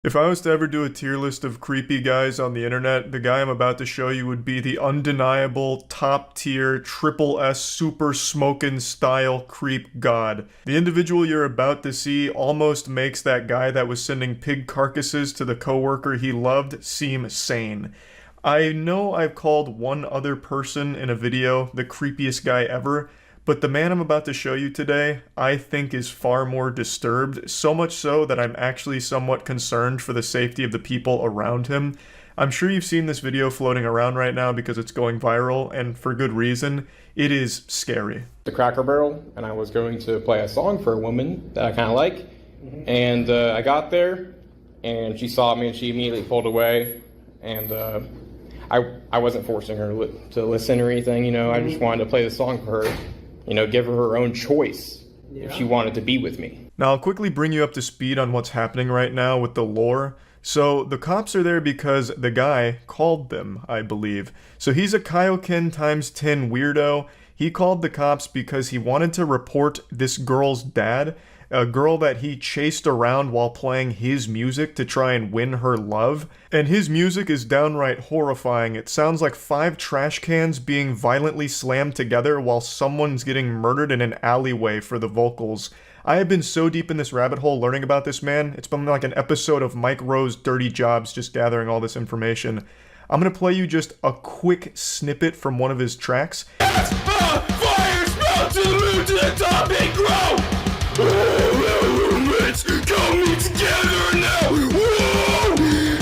If I was to ever do a tier list of creepy guys on the internet, the guy I'm about to show you would be the undeniable, top tier, triple S, super smokin' style creep god. The individual you're about to see almost makes that guy that was sending pig carcasses to the coworker he loved seem sane. I know I've called one other person in a video the creepiest guy ever, but the man I'm about to show you today, I think is far more disturbed, so much so that I'm actually somewhat concerned for the safety of the people around him. I'm sure you've seen this video floating around right now because it's going viral, and for good reason. It is scary. The Cracker Barrel, and I was going to play a song for a woman that I kind of like, and I got there, and she saw me, and she immediately pulled away, and I wasn't forcing her to listen or anything, you know, I just wanted to play the song for her. You know, give her her own choice if she wanted to be with me. Now, I'll quickly bring you up to speed on what's happening right now with the lore. So, the cops are there because the guy called them, I believe. So he's a Kaioken times 10 weirdo. He called the cops because he wanted to report this girl's dad, a girl that he chased around while playing his music to try and win her love. And his music is downright horrifying. It sounds like 5 trash cans being violently slammed together while someone's getting murdered in an alleyway for the vocals. I have been so deep in this rabbit hole learning about this man. It's been like an episode of Mike Rowe's Dirty Jobs just gathering all this information. I'm gonna play you just a quick snippet from one of his tracks. Fire sprout to the moon, to the top and grow! Elements coming together now! Whoa!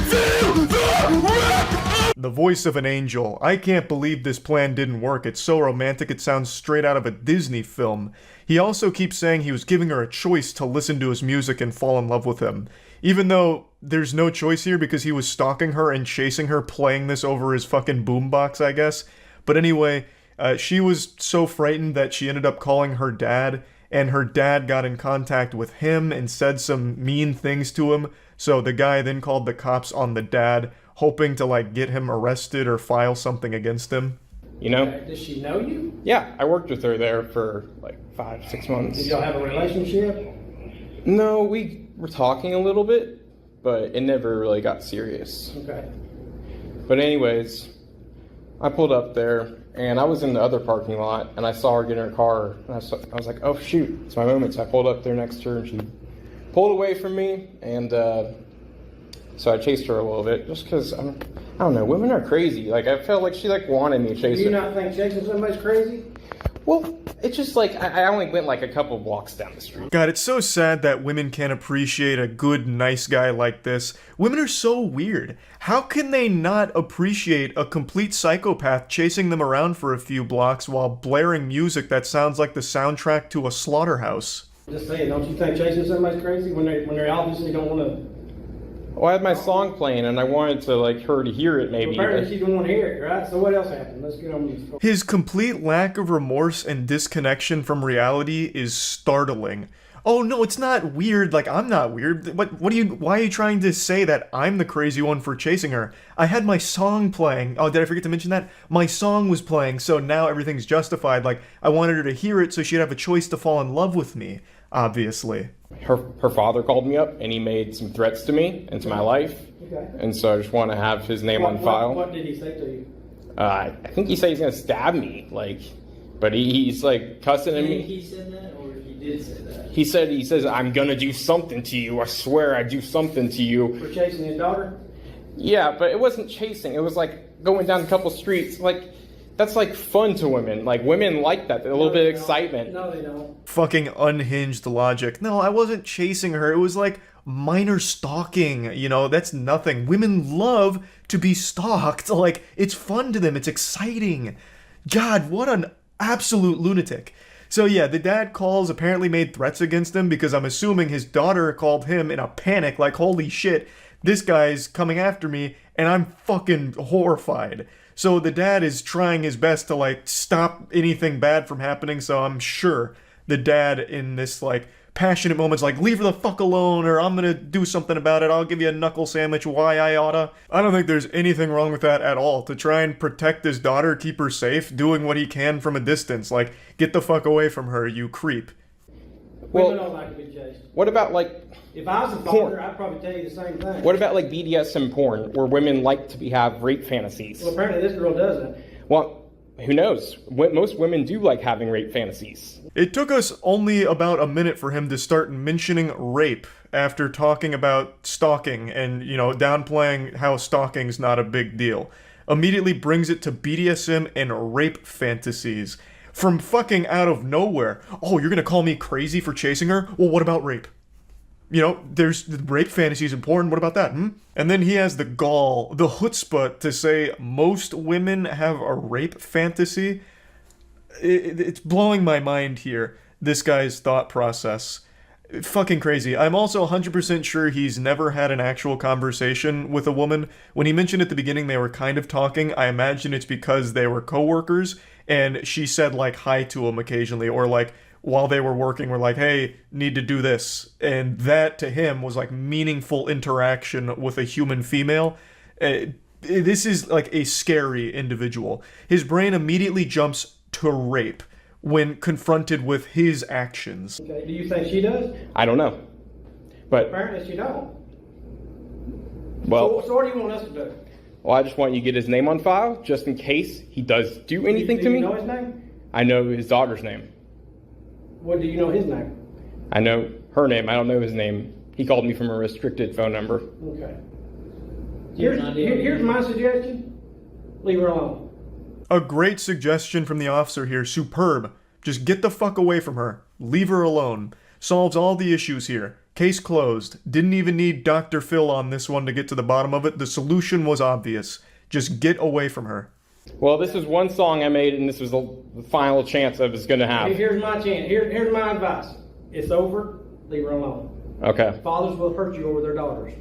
Feel the rap! The voice of an angel. I can't believe this plan didn't work. It's so romantic it sounds straight out of a Disney film. He also keeps saying he was giving her a choice to listen to his music and fall in love with him. Even though there's no choice here because he was stalking her and chasing her playing this over his fucking boombox, I guess. But anyway, she was so frightened that she ended up calling her dad, and her dad got in contact with him and said some mean things to him. So the guy then called the cops on the dad, hoping to like get him arrested or file something against him. You know? Does she know you? Yeah, I worked with her there for like 5-6 months. Did y'all have a relationship? No, we were talking a little bit, but it never really got serious. Okay. But anyways, I pulled up there, and I was in the other parking lot, and I saw her get in her car, and I was like, oh shoot, it's my moment. So I pulled up there next to her, and she pulled away from me, and so I chased her a little bit, just because, I don't know, women are crazy. Like, I felt like she like wanted me to chase her. Do you not think chasing somebody's crazy? Well, it's just like, I only went like a couple blocks down the street. God, it's so sad that women can't appreciate a good, nice guy like this. Women are so weird. How can they not appreciate a complete psychopath chasing them around for a few blocks while blaring music that sounds like the soundtrack to a slaughterhouse? Just saying, don't you think chasing somebody's crazy when they obviously don't want to? Well, I had my song playing, and I wanted to like her to hear it maybe. Well, apparently she don't want to hear it, right? So what else happened? Let's get on with this. His complete lack of remorse and disconnection from reality is startling. Oh no, it's not weird, like I'm not weird. Why are you trying to say that I'm the crazy one for chasing her? I had my song playing. Oh, did I forget to mention that? My song was playing, so now everything's justified. Like, I wanted her to hear it so she'd have a choice to fall in love with me, obviously. Her father called me up, and he made some threats to me and to my life. Okay. And so I just want to have his name on file. What did he say to you? I think he said he's gonna stab me, like, but he's like cussing at me. He said that, or he did say that? He says I'm gonna do something to you. I swear I'd do something to you. For chasing his daughter? Yeah, but it wasn't chasing. It was like going down a couple streets. Like, that's like fun to women. Like, women like that. A little bit of excitement. No, they don't. Fucking unhinged logic. No, I wasn't chasing her. It was like minor stalking, you know, that's nothing. Women love to be stalked. Like, it's fun to them. It's exciting. God, what an absolute lunatic. So yeah, the dad calls, apparently made threats against him because I'm assuming his daughter called him in a panic, like, holy shit, this guy's coming after me, and I'm fucking horrified. So the dad is trying his best to, like, stop anything bad from happening, so I'm sure the dad in this, like, passionate moments like, leave her the fuck alone, or I'm gonna do something about it, I'll give you a knuckle sandwich, why I oughta. I don't think there's anything wrong with that at all. To try and protect his daughter, keep her safe, doing what he can from a distance, like, get the fuck away from her, you creep. Women don't like to be chased. What about like If I was a porn? father, I'd probably tell you the same thing. What about like BDSM porn, where women like to have rape fantasies? Well, apparently this girl doesn't. Well, who knows? Most women do like having rape fantasies. It took us only about a minute for him to start mentioning rape after talking about stalking and, you know, downplaying how stalking's not a big deal. Immediately brings it to BDSM and rape fantasies. From fucking out of nowhere. Oh, you're gonna call me crazy for chasing her? Well, what about rape? You know, there's rape fantasies in porn. What about that? And then he has the gall, the chutzpah to say most women have a rape fantasy. It's blowing my mind here, this guy's thought process. Fucking crazy. I'm also 100% sure he's never had an actual conversation with a woman. When he mentioned at the beginning they were kind of talking, I imagine it's because they were coworkers, and she said, like, hi to him occasionally, or, like, while they were working, were like, hey, need to do this. And that, to him, was, like, meaningful interaction with a human female. This is, like, a scary individual. His brain immediately jumps to rape when confronted with his actions. Okay. Do you think she does? I don't know, but Apparently she don't. well, So what do you want us to do? well, I just want you to get his name on file, just in case he does do anything do to you me. know his name? I know his daughter's name. What do you know his name? I know her name. I don't know his name. He called me from a restricted phone number. Okay. Here's my suggestion. Leave her alone. A great suggestion from the officer here. Superb. Just get the fuck away from her. Leave her alone. Solves all the issues here. Case closed. Didn't even need Dr. Phil on this one to get to the bottom of it. The solution was obvious. Just get away from her. Well, this was one song I made, and this was the final chance I was going to have. Here's my chance. Here's my advice. It's over. Leave her alone. Okay. Fathers will hurt you over their daughters.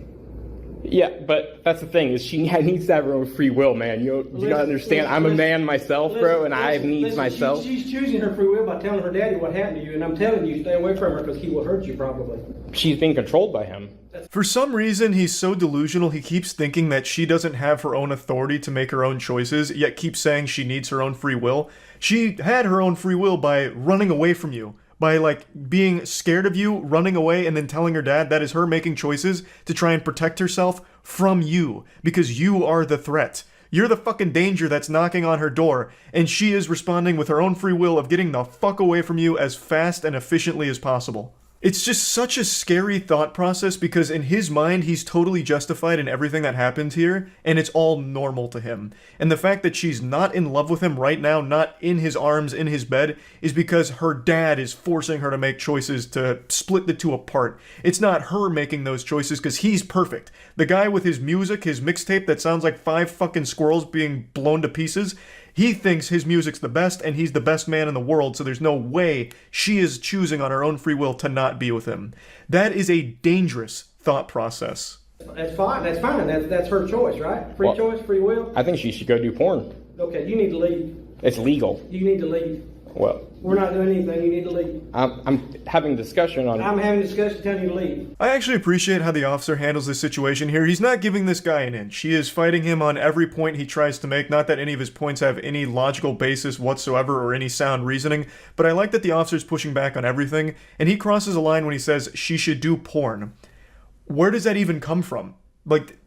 Yeah, but that's the thing, is she needs to have her own free will, man. You don't understand. I'm a man myself, bro, and I have needs myself. She's choosing her free will by telling her daddy what happened to you, and I'm telling you, stay away from her because he will hurt you probably. She's being controlled by him. For some reason, he's so delusional, he keeps thinking that she doesn't have her own authority to make her own choices, yet keeps saying she needs her own free will. She had her own free will by running away from you. By, like, being scared of you, running away, and then telling her dad that is her making choices to try and protect herself from you. Because you are the threat. You're the fucking danger that's knocking on her door, and she is responding with her own free will of getting the fuck away from you as fast and efficiently as possible. It's just such a scary thought process because in his mind, he's totally justified in everything that happened here, and it's all normal to him. And the fact that she's not in love with him right now, not in his arms, in his bed, is because her dad is forcing her to make choices to split the two apart. It's not her making those choices because he's perfect. The guy with his music, his mixtape that sounds like 5 fucking squirrels being blown to pieces, he thinks his music's the best and he's the best man in the world, so there's no way she is choosing on her own free will to not be with him. That is a dangerous thought process. That's fine. That's her choice, right? Free choice, free will. I think she should go do porn. Okay, you need to leave. It's legal. You need to leave. Well, We're not doing anything. You need to leave. I'm having discussion on. I'm having a discussion telling you to leave. I actually appreciate how the officer handles this situation here. He's not giving this guy an inch. He is fighting him on every point he tries to make. Not that any of his points have any logical basis whatsoever or any sound reasoning, but I like that the officer's pushing back on everything, and he crosses a line when he says she should do porn. Where does that even come from? Like,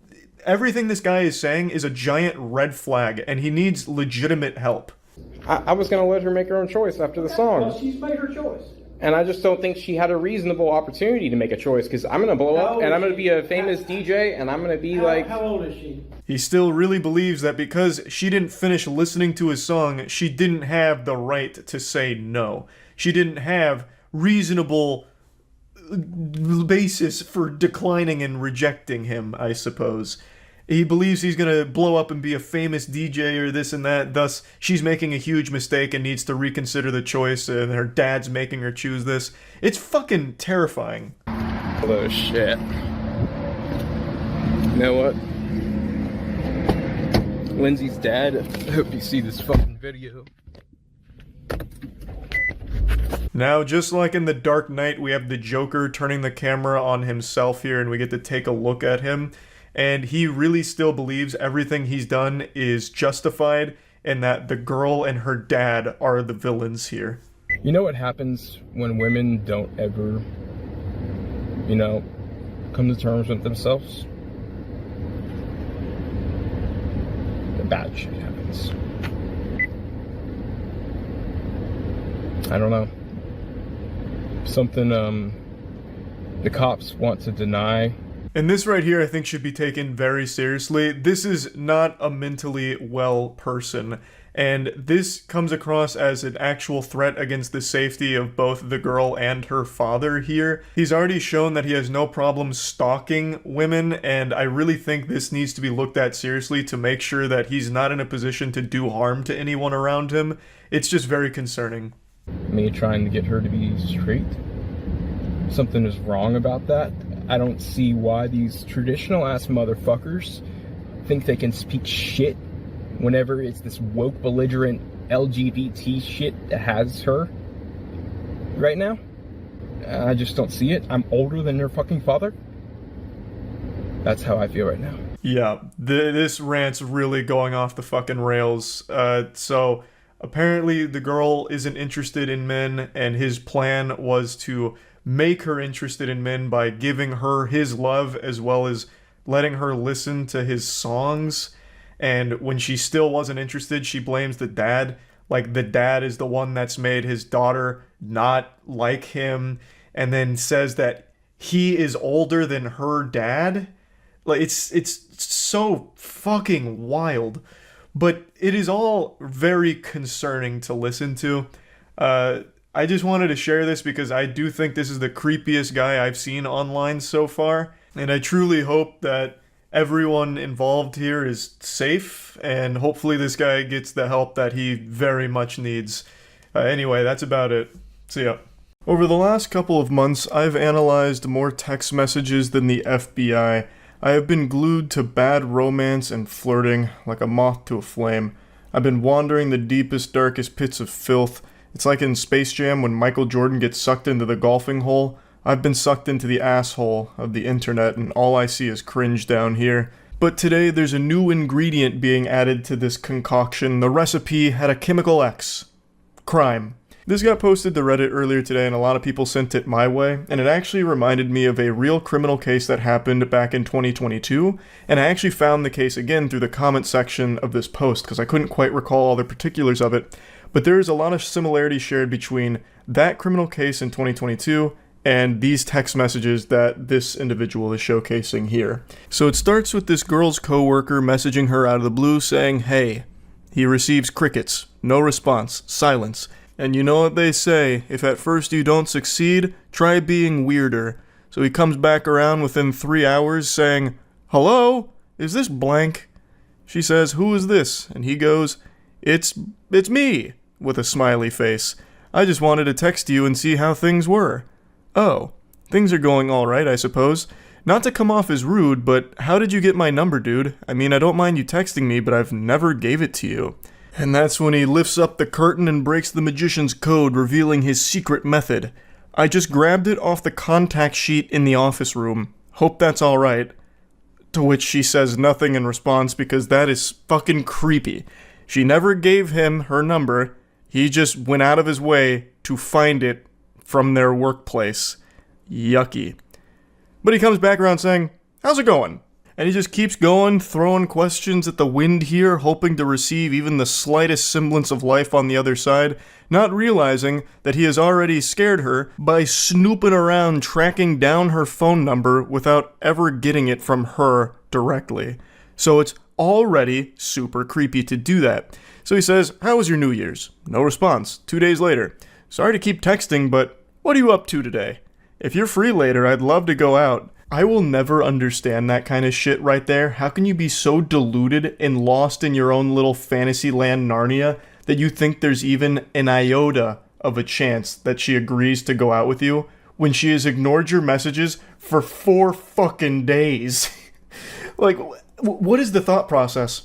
everything this guy is saying is a giant red flag, and he needs legitimate help. I was going to let her make her own choice after the song. Well, she's made her choice. And I just don't think she had a reasonable opportunity to make a choice, because I'm going to blow up, and I'm going to be a famous DJ, and I'm going to be like... How old is she? He still really believes that because she didn't finish listening to his song, she didn't have the right to say no. She didn't have reasonable basis for declining and rejecting him, I suppose. He believes he's going to blow up and be a famous DJ or this and that, thus she's making a huge mistake and needs to reconsider the choice, and her dad's making her choose this. It's fucking terrifying. Oh, shit. You know what? Lindsay's dad, I hope you see this fucking video. Now, just like in The Dark Knight, we have the Joker turning the camera on himself here, and we get to take a look at him. And he really still believes everything he's done is justified and that the girl and her dad are the villains here. You know what happens when women don't ever, you know, come to terms with themselves? The bad shit happens. I don't know. Something the cops want to deny. And this right here I think should be taken very seriously. This is not a mentally well person. And this comes across as an actual threat against the safety of both the girl and her father here. He's already shown that he has no problem stalking women, and I really think this needs to be looked at seriously to make sure that he's not in a position to do harm to anyone around him. It's just very concerning. Me trying to get her to be straight. Something is wrong about that. I don't see why these traditional ass motherfuckers think they can speak shit whenever it's this woke, belligerent LGBT shit that has her right now. I just don't see it. I'm older than her fucking father. That's how I feel right now. Yeah, this rant's really going off the fucking rails. So apparently the girl isn't interested in men, and his plan was to make her interested in men by giving her his love as well as letting her listen to his songs. And when she still wasn't interested, she blames the dad. Like, the dad is the one that's made his daughter not like him, and then says that he is older than her dad. Like, it's so fucking wild. But it is all very concerning to listen to. I just wanted to share this because I do think this is the creepiest guy I've seen online so far. And I truly hope that everyone involved here is safe, and hopefully this guy gets the help that he very much needs. Anyway, that's about it. See ya. Over the last couple of months, I've analyzed more text messages than the FBI. I have been glued to bad romance and flirting like a moth to a flame. I've been wandering the deepest, darkest pits of filth. It's like in Space Jam when Michael Jordan gets sucked into the golfing hole. I've been sucked into the asshole of the internet, and all I see is cringe down here. But today there's a new ingredient being added to this concoction. The recipe had a chemical X. Crime. This got posted to Reddit earlier today, and a lot of people sent it my way, and it actually reminded me of a real criminal case that happened back in 2022, and I actually found the case again through the comment section of this post, because I couldn't quite recall all the particulars of it, but there is a lot of similarities shared between that criminal case in 2022 and these text messages that this individual is showcasing here. So it starts with this girl's coworker messaging her out of the blue saying, "Hey." He receives crickets, no response, silence. And you know what they say, if at first you don't succeed, try being weirder. So he comes back around within 3 hours saying, "Hello? Is this blank?" She says, "Who is this?" And he goes, It's me," with a smiley face. "I just wanted to text you and see how things were." "Oh, things are going alright, I suppose. Not to come off as rude, but how did you get my number, dude? I mean, I don't mind you texting me, but I've never gave it to you." And that's when he lifts up the curtain and breaks the magician's code, revealing his secret method. "I just grabbed it off the contact sheet in the office room. Hope that's alright." To which she says nothing in response because that is fucking creepy. She never gave him her number. He just went out of his way to find it from their workplace. Yucky. But he comes back around saying, "How's it going?" And he just keeps going, throwing questions at the wind here, hoping to receive even the slightest semblance of life on the other side, not realizing that he has already scared her by snooping around tracking down her phone number without ever getting it from her directly. So it's already super creepy to do that. So he says, "How was your New Year's?" No response. 2 days later. "Sorry to keep texting, but what are you up to today? If you're free later, I'd love to go out." I will never understand that kind of shit right there. How can you be so deluded and lost in your own little fantasy land Narnia that you think there's even an iota of a chance that she agrees to go out with you when she has ignored your messages for 4 fucking days? Like, what is the thought process?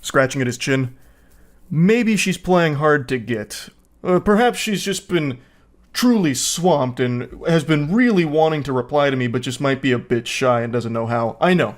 Scratching at his chin. Maybe she's playing hard to get. Perhaps she's just been truly swamped and has been really wanting to reply to me but just might be a bit shy and doesn't know how. I know.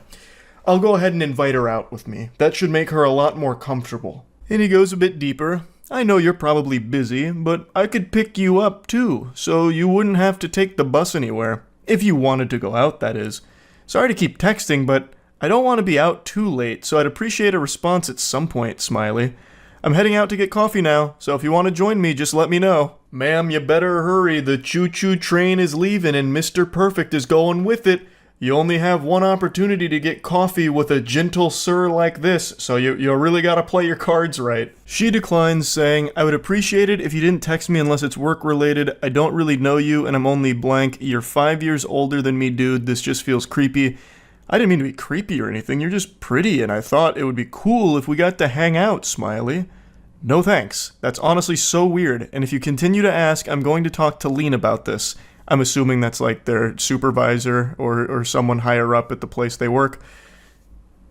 I'll go ahead and invite her out with me. That should make her a lot more comfortable. And he goes a bit deeper. I know you're probably busy, but I could pick you up too, so you wouldn't have to take the bus anywhere. If you wanted to go out, that is. Sorry to keep texting, but I don't want to be out too late, so I'd appreciate a response at some point, Smiley. I'm heading out to get coffee now, so if you want to join me, just let me know. Ma'am, you better hurry. The choo-choo train is leaving and Mr. Perfect is going with it. You only have one opportunity to get coffee with a gentle sir like this, so you really gotta play your cards right. She declines, saying, I would appreciate it if you didn't text me unless it's work-related. I don't really know you, and I'm only blank. You're 5 years older than me, dude. This just feels creepy. I didn't mean to be creepy or anything. You're just pretty, and I thought it would be cool if we got to hang out, Smiley. No thanks. That's honestly so weird, and if you continue to ask, I'm going to talk to Lean about this. I'm assuming that's like their supervisor or someone higher up at the place they work.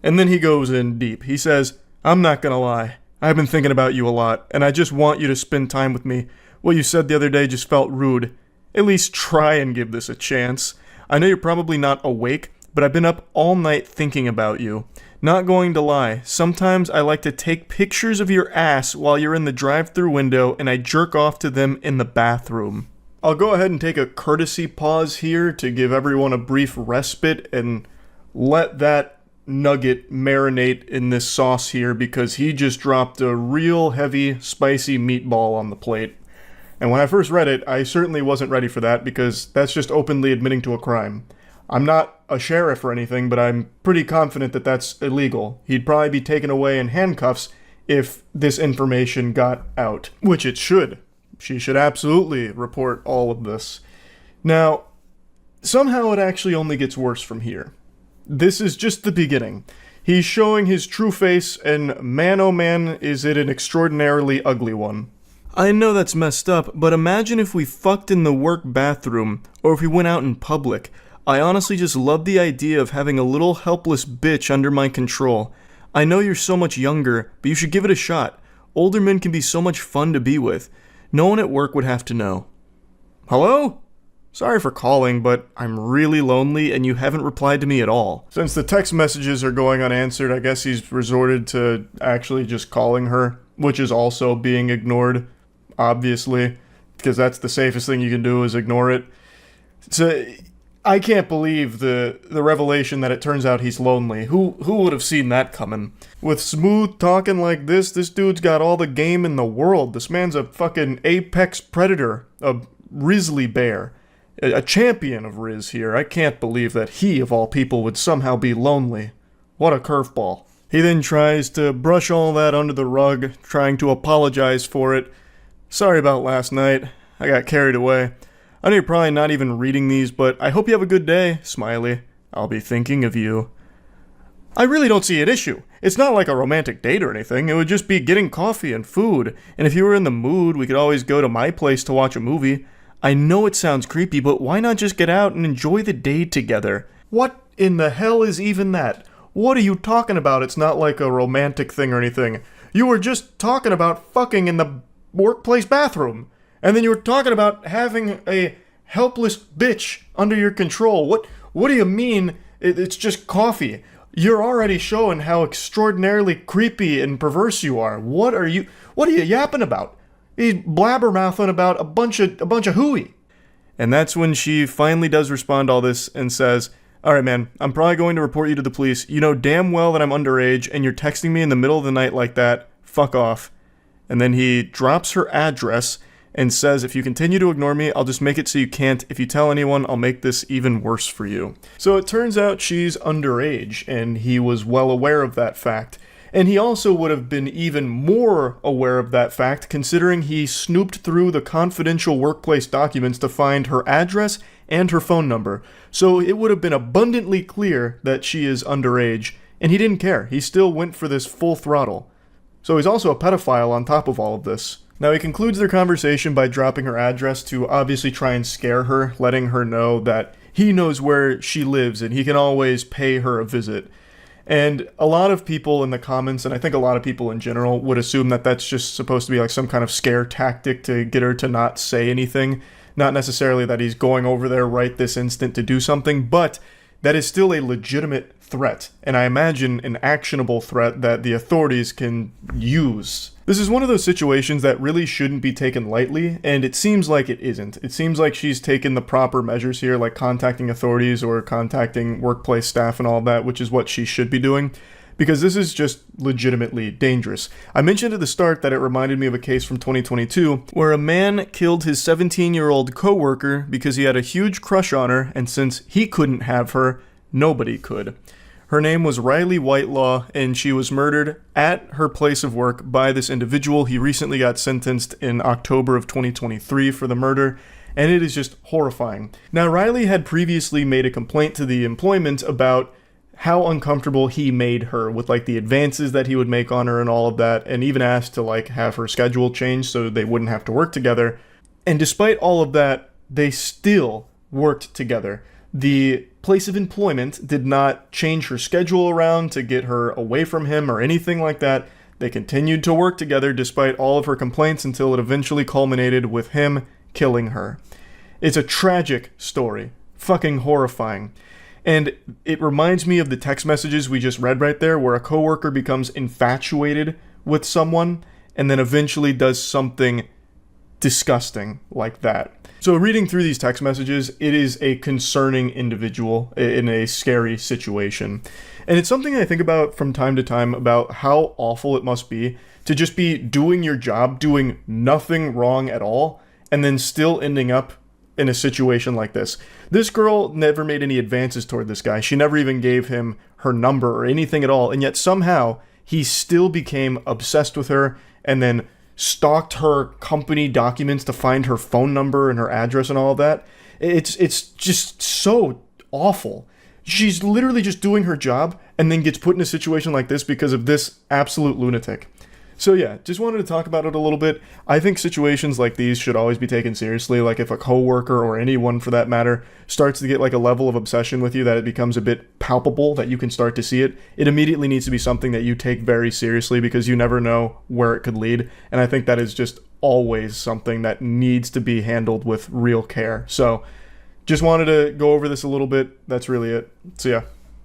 And then he goes in deep. He says, I'm not gonna lie. I've been thinking about you a lot, and I just want you to spend time with me. What you said the other day just felt rude. At least try and give this a chance. I know you're probably not awake, but I've been up all night thinking about you. Not going to lie, sometimes I like to take pictures of your ass while you're in the drive-thru window and I jerk off to them in the bathroom. I'll go ahead and take a courtesy pause here to give everyone a brief respite and let that nugget marinate in this sauce here because he just dropped a real heavy, spicy meatball on the plate. And when I first read it, I certainly wasn't ready for that because that's just openly admitting to a crime. I'm not a sheriff or anything, but I'm pretty confident that that's illegal. He'd probably be taken away in handcuffs if this information got out, which it should. She should absolutely report all of this. Now, somehow it actually only gets worse from here. This is just the beginning. He's showing his true face, and man oh man, is it an extraordinarily ugly one. I know that's messed up, but imagine if we fucked in the work bathroom, or if we went out in public. I honestly just love the idea of having a little helpless bitch under my control. I know you're so much younger, but you should give it a shot. Older men can be so much fun to be with. No one at work would have to know. Hello? Sorry for calling, but I'm really lonely and you haven't replied to me at all. Since the text messages are going unanswered, I guess he's resorted to actually just calling her, which is also being ignored, obviously, because that's the safest thing you can do is ignore it. So I can't believe the revelation that it turns out he's lonely. Who would have seen that coming? With smooth talking like this dude's got all the game in the world. This man's a fucking apex predator, a grizzly bear, a champion of Riz here. I can't believe that he, of all people, would somehow be lonely. What a curveball. He then tries to brush all that under the rug, trying to apologize for it. Sorry about last night. I got carried away. I know you're probably not even reading these, but I hope you have a good day, Smiley. I'll be thinking of you. I really don't see an issue. It's not like a romantic date or anything. It would just be getting coffee and food. And if you were in the mood, we could always go to my place to watch a movie. I know it sounds creepy, but why not just get out and enjoy the day together? What in the hell is even that? What are you talking about? It's not like a romantic thing or anything. You were just talking about fucking in the workplace bathroom. And then you were talking about having a helpless bitch under your control. What do you mean it's just coffee? You're already showing how extraordinarily creepy and perverse you are. What are you yapping about? He's blabbermouthing about a bunch of hooey. And that's when she finally does respond to all this and says, alright man, I'm probably going to report you to the police. You know damn well that I'm underage and you're texting me in the middle of the night like that. Fuck off. And then he drops her address and says, if you continue to ignore me, I'll just make it so you can't. If you tell anyone, I'll make this even worse for you. So it turns out she's underage, and he was well aware of that fact. And he also would have been even more aware of that fact, considering he snooped through the confidential workplace documents to find her address and her phone number. So it would have been abundantly clear that she is underage, and he didn't care. He still went for this full throttle. So he's also a pedophile on top of all of this. Now, he concludes their conversation by dropping her address to obviously try and scare her, letting her know that he knows where she lives and he can always pay her a visit. And a lot of people in the comments, and I think a lot of people in general, would assume that that's just supposed to be like some kind of scare tactic to get her to not say anything. Not necessarily that he's going over there right this instant to do something, but that is still a legitimate threat, and I imagine an actionable threat that the authorities can use. This is one of those situations that really shouldn't be taken lightly, and it seems like it isn't. It seems like she's taken the proper measures here, like contacting authorities or contacting workplace staff and all that, which is what she should be doing, because this is just legitimately dangerous. I mentioned at the start that it reminded me of a case from 2022 where a man killed his 17-year-old coworker because he had a huge crush on her, and since he couldn't have her, nobody could. Her name was Riley Whitelaw, and she was murdered at her place of work by this individual. He recently got sentenced in October of 2023 for the murder, and it is just horrifying. Now, Riley had previously made a complaint to the employment about how uncomfortable he made her with, like, the advances that he would make on her and all of that, and even asked to, like, have her schedule changed so they wouldn't have to work together. And despite all of that, they still worked together. The place of employment did not change her schedule around to get her away from him or anything like that. They continued to work together despite all of her complaints until it eventually culminated with him killing her. It's a tragic story. Fucking horrifying. And it reminds me of the text messages we just read right there, where a coworker becomes infatuated with someone and then eventually does something disgusting like that. So reading through these text messages, it is a concerning individual in a scary situation. And it's something I think about from time to time about how awful it must be to just be doing your job, doing nothing wrong at all, and then still ending up in a situation like this. This girl never made any advances toward this guy. She never even gave him her number or anything at all. And yet somehow he still became obsessed with her and then stalked her company documents to find her phone number and her address and all of that. It's just so awful. She's literally just doing her job and then gets put in a situation like this because of this absolute lunatic. So yeah, just wanted to talk about it a little bit. I think situations like these should always be taken seriously. Like if a coworker or anyone for that matter starts to get like a level of obsession with you that it becomes a bit palpable, that you can start to see it, it immediately needs to be something that you take very seriously because you never know where it could lead. And I think that is just always something that needs to be handled with real care. So just wanted to go over this a little bit. That's really it. So yeah.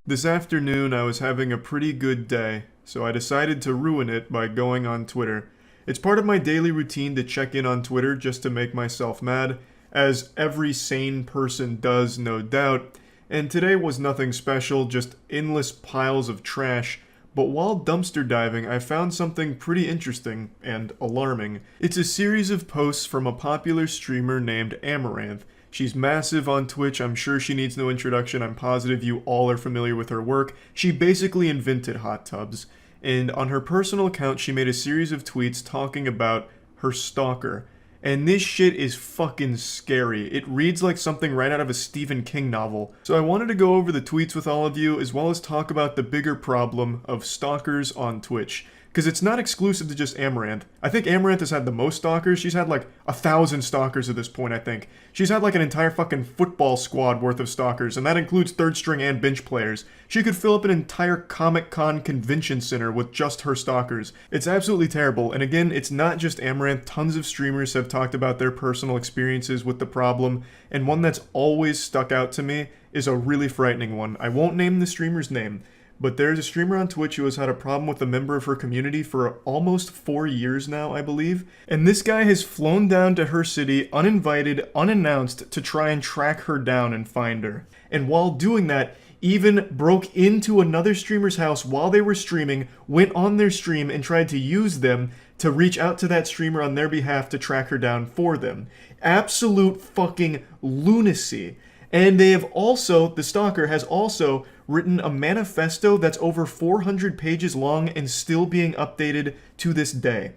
This afternoon I was having a pretty good day, so I decided to ruin it by going on Twitter. It's part of my daily routine to check in on Twitter just to make myself mad, as every sane person does, no doubt, and today was nothing special, just endless piles of trash. But while dumpster diving, I found something pretty interesting and alarming. It's a series of posts from a popular streamer named Amaranth. She's massive on Twitch, I'm sure she needs no introduction, I'm positive you all are familiar with her work. She basically invented hot tubs, and on her personal account she made a series of tweets talking about her stalker. And this shit is fucking scary. It reads like something right out of a Stephen King novel. So I wanted to go over the tweets with all of you, as well as talk about the bigger problem of stalkers on Twitch. Because it's not exclusive to just Amaranth. I think Amaranth has had the most stalkers. She's had like 1,000 stalkers at this point, I think. She's had like an entire fucking football squad worth of stalkers, and that includes third string and bench players. She could fill up an entire Comic-Con convention center with just her stalkers. It's absolutely terrible, and again, it's not just Amaranth. Tons of streamers have talked about their personal experiences with the problem, and one that's always stuck out to me is a really frightening one. I won't name the streamer's name, but there's a streamer on Twitch who has had a problem with a member of her community for almost 4 years now, I believe. And this guy has flown down to her city uninvited, unannounced, to try and track her down and find her. And while doing that, even broke into another streamer's house while they were streaming, went on their stream and tried to use them to reach out to that streamer on their behalf to track her down for them. Absolute fucking lunacy. And they have also, the stalker has also written a manifesto that's over 400 pages long and still being updated to this day.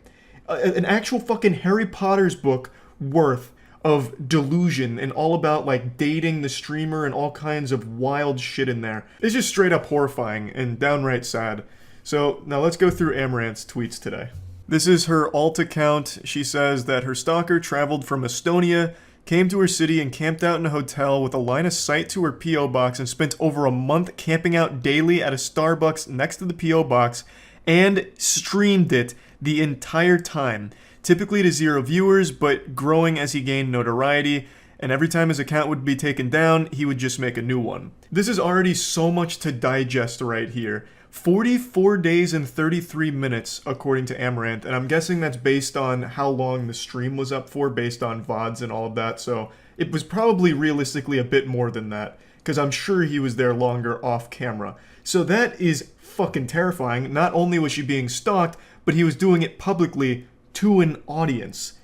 An actual fucking Harry Potter's book worth of delusion and all about like dating the streamer and all kinds of wild shit in there. It's just straight up horrifying and downright sad. So now let's go through Amaranth's tweets today. This is her alt account. She says that her stalker traveled from Estonia, came to her city and camped out in a hotel with a line of sight to her P.O. box and spent over a month camping out daily at a Starbucks next to the P.O. box and streamed it the entire time. Typically to 0 viewers, but growing as he gained notoriety. and every time his account would be taken down, he would just make a new one. This is already so much to digest right here. 44 days and 33 minutes, according to Amaranth, and I'm guessing that's based on how long the stream was up for, based on VODs and all of that, so it was probably realistically a bit more than that, because I'm sure he was there longer off camera. So that is fucking terrifying. Not only was she being stalked, but he was doing it publicly to an audience.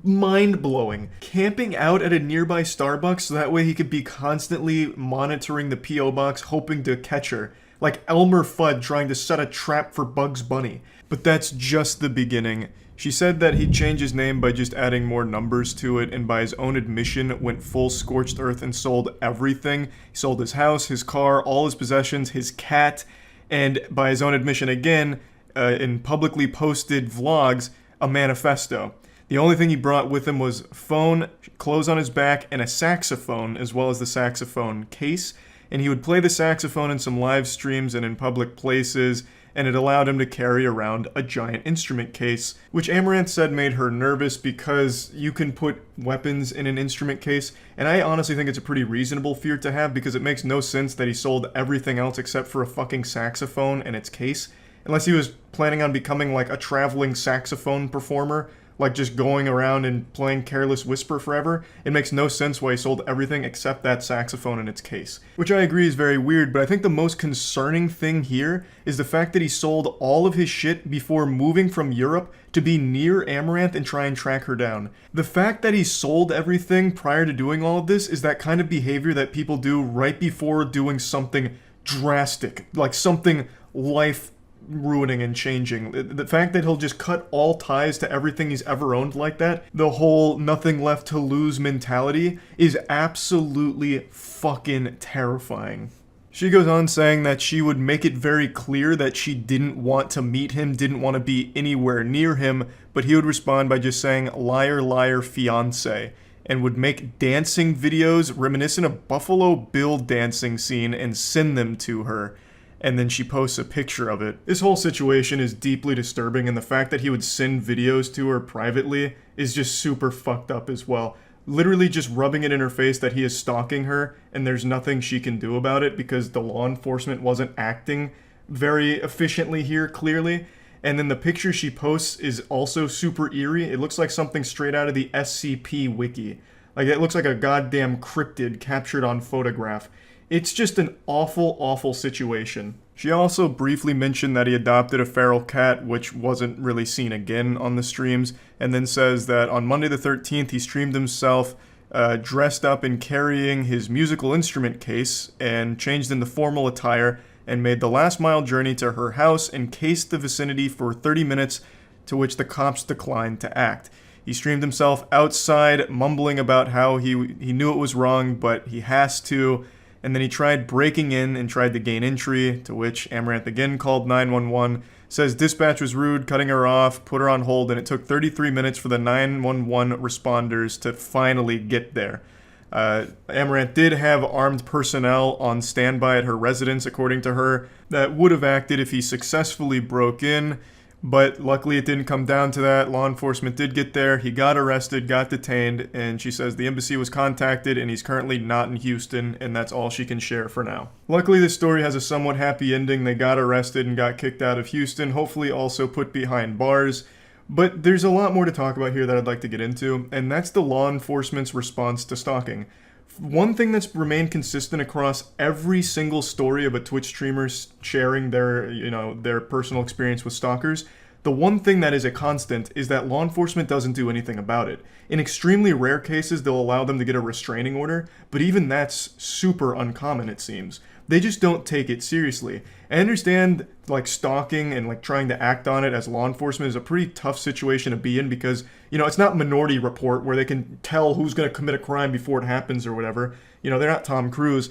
Mind-blowing. Camping out at a nearby Starbucks so that way he could be constantly monitoring the P.O. box, hoping to catch her. Like Elmer Fudd trying to set a trap for Bugs Bunny. But that's just the beginning. She said that he'd change his name by just adding more numbers to it, and by his own admission went full scorched earth and sold everything. He sold his house, his car, all his possessions, his cat, and by his own admission again, in publicly posted vlogs, a manifesto. The only thing he brought with him was phone, clothes on his back, and a saxophone, as well as the saxophone case. And he would play the saxophone in some live streams and in public places, and it allowed him to carry around a giant instrument case, which Amaranth said made her nervous because you can put weapons in an instrument case, and I honestly think it's a pretty reasonable fear to have because it makes no sense that he sold everything else except for a fucking saxophone and its case, unless he was planning on becoming like a traveling saxophone performer, like just going around and playing Careless Whisper forever. It makes no sense why he sold everything except that saxophone in its case. Which I agree is very weird, but I think the most concerning thing here is the fact that he sold all of his shit before moving from Europe to be near Amaranth and try and track her down. The fact that he sold everything prior to doing all of this is that kind of behavior that people do right before doing something drastic, like something life ruining and changing. The fact that he'll just cut all ties to everything he's ever owned like that, the whole nothing left to lose mentality, is absolutely fucking terrifying. She goes on saying that she would make it very clear that she didn't want to meet him, didn't want to be anywhere near him, but he would respond by just saying, "Liar, liar, fiancé," and would make dancing videos reminiscent of Buffalo Bill dancing scene and send them to her. And then she posts a picture of it. This whole situation is deeply disturbing, and the fact that he would send videos to her privately is just super fucked up as well. Literally just rubbing it in her face that he is stalking her, and there's nothing she can do about it because the law enforcement wasn't acting very efficiently here, clearly. And then the picture she posts is also super eerie. It looks like something straight out of the SCP wiki. Like, it looks like a goddamn cryptid captured on photograph. It's just an awful, awful situation. She also briefly mentioned that he adopted a feral cat, which wasn't really seen again on the streams, and then says that on Monday the 13th he streamed himself dressed up and carrying his musical instrument case and changed into formal attire and made the last mile journey to her house and cased the vicinity for 30 minutes, to which the cops declined to act. He streamed himself outside, mumbling about how he knew it was wrong, but he has to. And then he tried breaking in and tried to gain entry, to which Amaranth again called 911, says dispatch was rude, cutting her off, put her on hold, and it took 33 minutes for the 911 responders to finally get there. Amaranth did have armed personnel on standby at her residence, according to her, that would have acted if he successfully broke in. But luckily it didn't come down to that. Law enforcement did get there. He got arrested, got detained, and she says the embassy was contacted and he's currently not in Houston, and that's all she can share for now. Luckily this story has a somewhat happy ending. They got arrested and got kicked out of Houston, hopefully also put behind bars. But there's a lot more to talk about here that I'd like to get into, and that's the law enforcement's response to stalking. One thing that's remained consistent across every single story of a Twitch streamer sharing their personal experience with stalkers, the one thing that is a constant is that law enforcement doesn't do anything about it. In extremely rare cases, they'll allow them to get a restraining order, but even that's super uncommon, it seems. They just don't take it seriously. I understand, like, stalking and, like, trying to act on it as law enforcement is a pretty tough situation to be in because, it's not Minority Report where they can tell who's going to commit a crime before it happens or whatever. They're not Tom Cruise.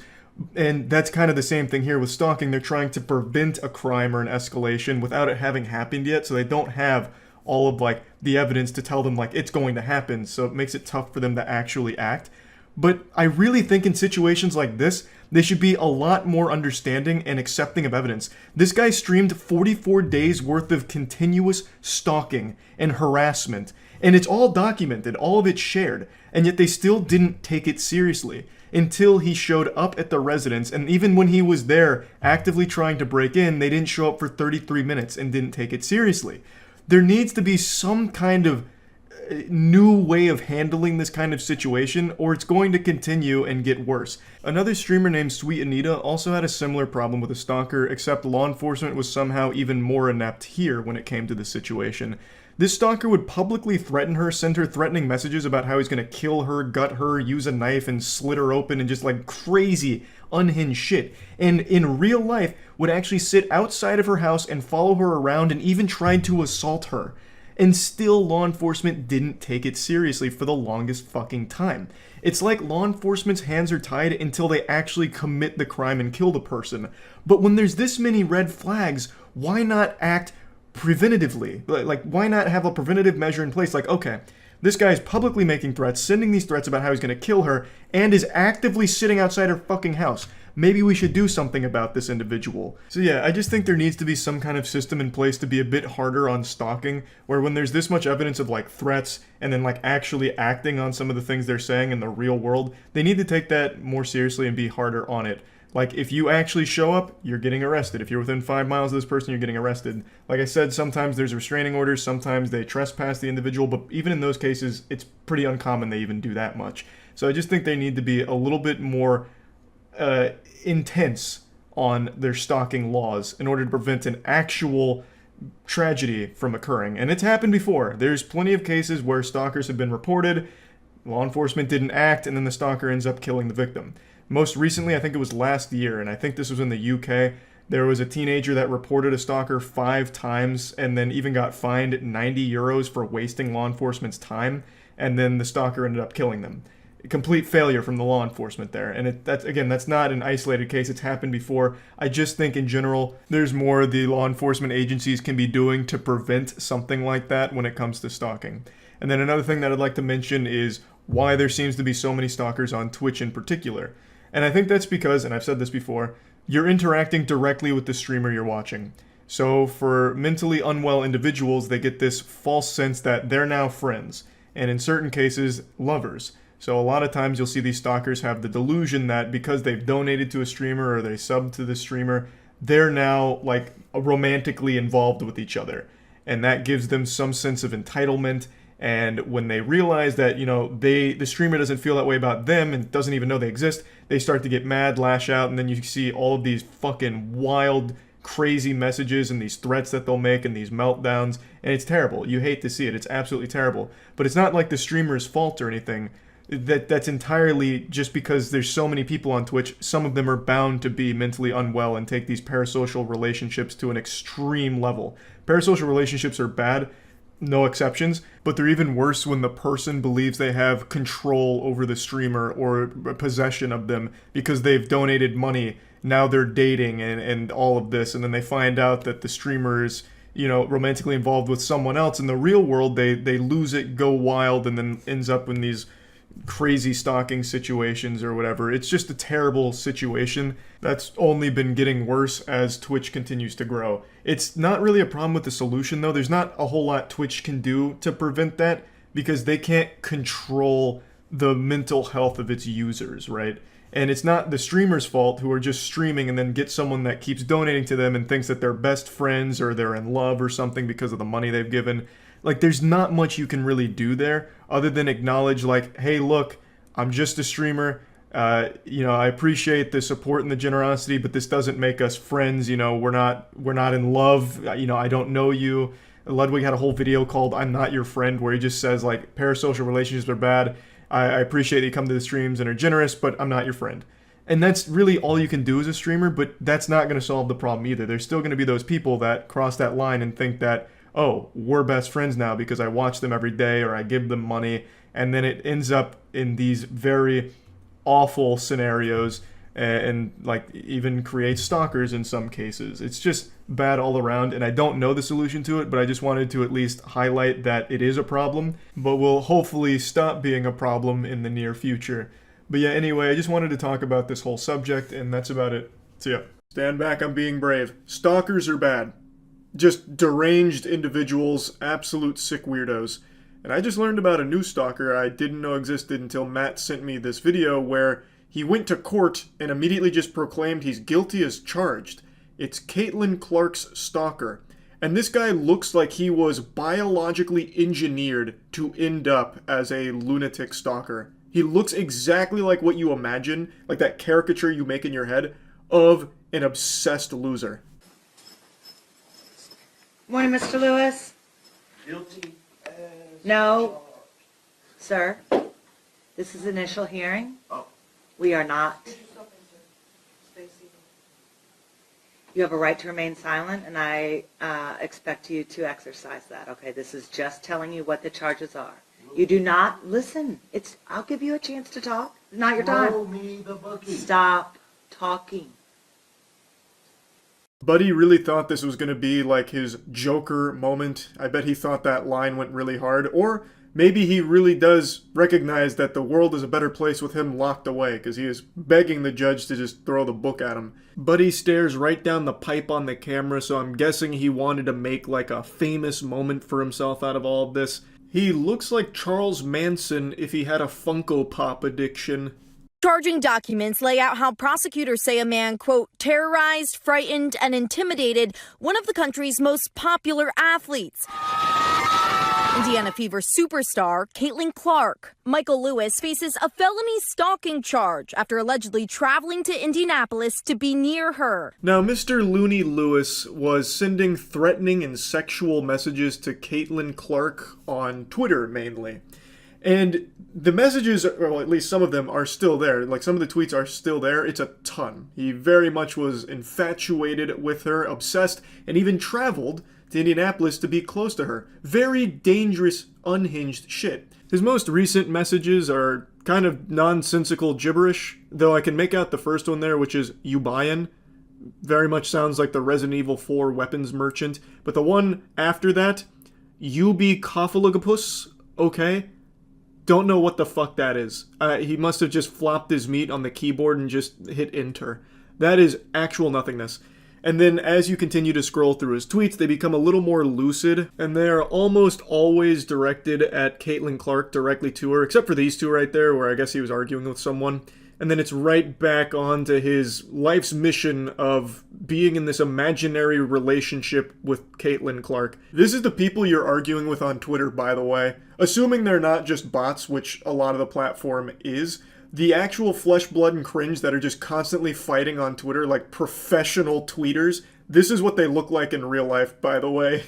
And that's kind of the same thing here with stalking. They're trying to prevent a crime or an escalation without it having happened yet, so they don't have all of, like, the evidence to tell them, like, it's going to happen, so it makes it tough for them to actually act. But I really think in situations like this, they should be a lot more understanding and accepting of evidence. This guy streamed 44 days worth of continuous stalking and harassment, And it's all documented, all of it shared, and yet they still didn't take it seriously until he showed up at the residence. And even when he was there actively trying to break in, they didn't show up for 33 minutes and didn't take it seriously. There needs to be some kind of new way of handling this kind of situation, or it's going to continue and get worse. Another streamer named Sweet Anita also had a similar problem with a stalker, except law enforcement was somehow even more inept here when it came to the situation. This stalker would publicly threaten her, send her threatening messages about how he's gonna kill her, gut her, use a knife and slit her open, and just like crazy, unhinged shit. And in real life, would actually sit outside of her house and follow her around and even tried to assault her. And still, law enforcement didn't take it seriously for the longest fucking time. It's like law enforcement's hands are tied until they actually commit the crime and kill the person. But when there's this many red flags, why not act preventatively? Like, why not have a preventative measure in place? Like, okay, this guy's publicly making threats, sending these threats about how he's gonna kill her, and is actively sitting outside her fucking house. Maybe we should do something about this individual. So yeah, I just think there needs to be some kind of system in place to be a bit harder on stalking, where when there's this much evidence of like threats and then like actually acting on some of the things they're saying in the real world, they need to take that more seriously and be harder on it. Like, if you actually show up, you're getting arrested. If you're within 5 miles of this person, you're getting arrested. Like I said, sometimes there's restraining orders, sometimes they trespass the individual, but even in those cases, it's pretty uncommon they even do that much. So I just think they need to be a little bit more intense on their stalking laws in order to prevent an actual tragedy from occurring. And it's happened before. There's plenty of cases where stalkers have been reported, law enforcement didn't act, and then the stalker ends up killing the victim. Most recently, I think it was last year, and I think this was in the UK, there was a teenager that reported a stalker 5 times and then even got fined 90 euros for wasting law enforcement's time, and then the stalker ended up killing them. Complete failure from the law enforcement there. And that's not an isolated case. It's happened before. I just think in general, there's more the law enforcement agencies can be doing to prevent something like that when it comes to stalking. And then another thing that I'd like to mention is why there seems to be so many stalkers on Twitch in particular. And I think that's because, and I've said this before, you're interacting directly with the streamer you're watching. So for mentally unwell individuals, they get this false sense that they're now friends, and in certain cases, lovers. So a lot of times you'll see these stalkers have the delusion that because they've donated to a streamer or they subbed to the streamer, they're now like romantically involved with each other. And that gives them some sense of entitlement. And when they realize that, you know, the streamer doesn't feel that way about them and doesn't even know they exist, they start to get mad, lash out, and then you see all of these fucking wild, crazy messages and these threats that they'll make and these meltdowns. And it's terrible. You hate to see it. It's absolutely terrible. But it's not like the streamer's fault or anything. That's entirely just because there's so many people on Twitch. Some of them are bound to be mentally unwell and take these parasocial relationships to an extreme level. Parasocial relationships are bad, no exceptions, but they're even worse when the person believes they have control over the streamer or possession of them because they've donated money. Now they're dating and all of this, and then they find out that the streamer is, you know, romantically involved with someone else. In the real world, they lose it, go wild, and then ends up in these crazy stalking situations or whatever. It's just a terrible situation that's only been getting worse as Twitch continues to grow. It's not really a problem with the solution though. There's not a whole lot Twitch can do to prevent that because they can't control the mental health of its users, right? And it's not the streamer's fault who are just streaming and then get someone that keeps donating to them and thinks that they're best friends or they're in love or something because of the money they've given. Like, there's not much you can really do there other than acknowledge, like, hey, look, I'm just a streamer. You know, I appreciate the support and the generosity, but this doesn't make us friends. You know, we're not in love. You know, I don't know you. Ludwig had a whole video called "I'm Not Your Friend," where he just says, like, parasocial relationships are bad. I appreciate that you come to the streams and are generous, but I'm not your friend. And that's really all you can do as a streamer, but that's not going to solve the problem either. There's still going to be those people that cross that line and think that, oh, we're best friends now because I watch them every day or I give them money. And then it ends up in these very awful scenarios and like even creates stalkers in some cases. It's just bad all around, and I don't know the solution to it, but I just wanted to at least highlight that it is a problem, but will hopefully stop being a problem in the near future. But yeah, anyway, I just wanted to talk about this whole subject, and that's about it. So yeah, stand back, I'm being brave. Stalkers are bad. Just deranged individuals, absolute sick weirdos. And I just learned about a new stalker I didn't know existed until Matt sent me this video where he went to court and immediately just proclaimed he's guilty as charged. It's Caitlin Clark's stalker. And this guy looks like he was biologically engineered to end up as a lunatic stalker. He looks exactly like what you imagine, like that caricature you make in your head, of an obsessed loser. Morning, Mr. Lewis. Guilty as No, sir. This is initial hearing. Oh. We are not. You have a right to remain silent, and I expect you to exercise that. Okay, this is just telling you what the charges are. You do not listen. I'll give you a chance to talk. Not your time. Throw me the bookie. Stop talking. Buddy really thought this was going to be like his Joker moment. I bet he thought that line went really hard. Or maybe he really does recognize that the world is a better place with him locked away, because he is begging the judge to just throw the book at him. Buddy stares right down the pipe on the camera, so I'm guessing he wanted to make like a famous moment for himself out of all of this. He looks like Charles Manson if he had a Funko Pop addiction. Charging documents lay out how prosecutors say a man, quote, terrorized, frightened, and intimidated one of the country's most popular athletes. Indiana Fever superstar Caitlin Clark. Michael Lewis faces a felony stalking charge after allegedly traveling to Indianapolis to be near her. Now, Mr. Looney Lewis was sending threatening and sexual messages to Caitlin Clark on Twitter, mainly. And the messages, or at least some of them, are still there. Like, some of the tweets are still there. It's a ton. He very much was infatuated with her, obsessed, and even traveled to Indianapolis to be close to her. Very dangerous, unhinged shit. His most recent messages are kind of nonsensical gibberish, though I can make out the first one there, which is, "You buyin'?" Very much sounds like the Resident Evil 4 weapons merchant. But the one after that, "You be coffalogopus, okay?" Don't know what the fuck that is. He must have just flopped his meat on the keyboard and just hit enter. That is actual nothingness. And then as you continue to scroll through his tweets, they become a little more lucid, and they are almost always directed at Caitlin Clark, directly to her, except for these two right there, where I guess he was arguing with someone. And then it's right back onto his life's mission of being in this imaginary relationship with Caitlin Clark. This is the people you're arguing with on Twitter, by the way. Assuming they're not just bots, which a lot of the platform is. The actual flesh, blood, and cringe that are just constantly fighting on Twitter like professional tweeters, this is what they look like in real life, by the way.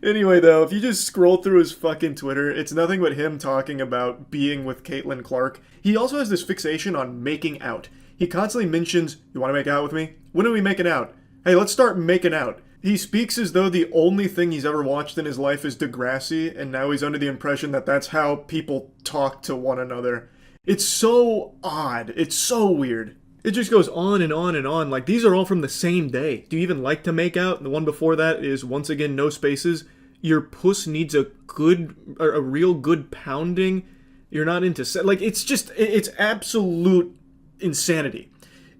Anyway, though, if you just scroll through his fucking Twitter, it's nothing but him talking about being with Caitlin Clark. He also has this fixation on making out. He constantly mentions, "You want to make out with me? When are we making out? Hey, let's start making out." He speaks as though the only thing he's ever watched in his life is Degrassi, and now he's under the impression that that's how people talk to one another. It's so odd. It's so weird. It just goes on and on and on. Like, these are all from the same day. Do you even like to make out? And the one before that is, once again, no spaces. Your puss needs a real good pounding. You're not into like, it's absolute insanity.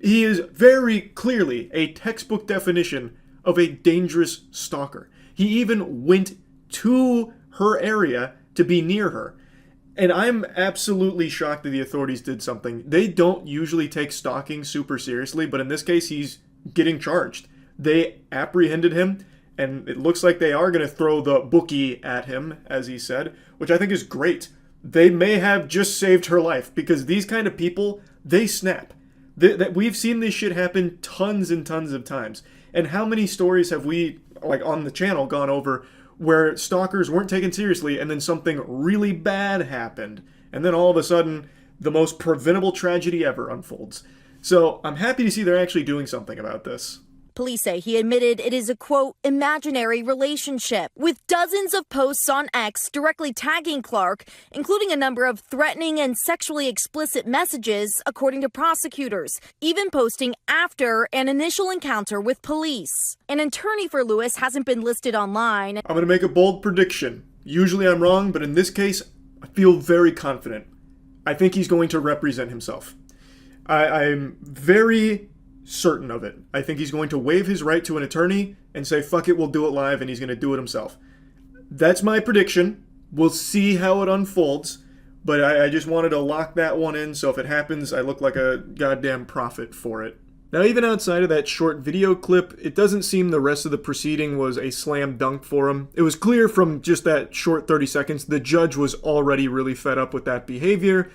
He is very clearly a textbook definition of a dangerous stalker. He even went to her area to be near her. And I'm absolutely shocked that the authorities did something. They don't usually take stalking super seriously, but in this case, he's getting charged. They apprehended him, and it looks like they are going to throw the bookie at him, as he said, which I think is great. They may have just saved her life, because these kind of people, they snap. We've seen this shit happen tons and tons of times. And how many stories have we, like on the channel, gone over where stalkers weren't taken seriously and then something really bad happened, and then all of a sudden the most preventable tragedy ever unfolds. So I'm happy to see they're actually doing something about this. Police say he admitted it is a, quote, imaginary relationship, with dozens of posts on X directly tagging Clark, including a number of threatening and sexually explicit messages, according to prosecutors, even posting after an initial encounter with police. An attorney for Lewis hasn't been listed online. I'm going to make a bold prediction. Usually I'm wrong, but in this case, I feel very confident. I think he's going to represent himself. I'm very certain of it. I think he's going to waive his right to an attorney and say, fuck it, we'll do it live, and he's going to do it himself. That's my prediction. We'll see how it unfolds, but I just wanted to lock that one in, so if it happens, I look like a goddamn prophet for it. Now, even outside of that short video clip, it doesn't seem the rest of the proceeding was a slam dunk for him. It was clear from just that short 30 seconds the judge was already really fed up with that behavior,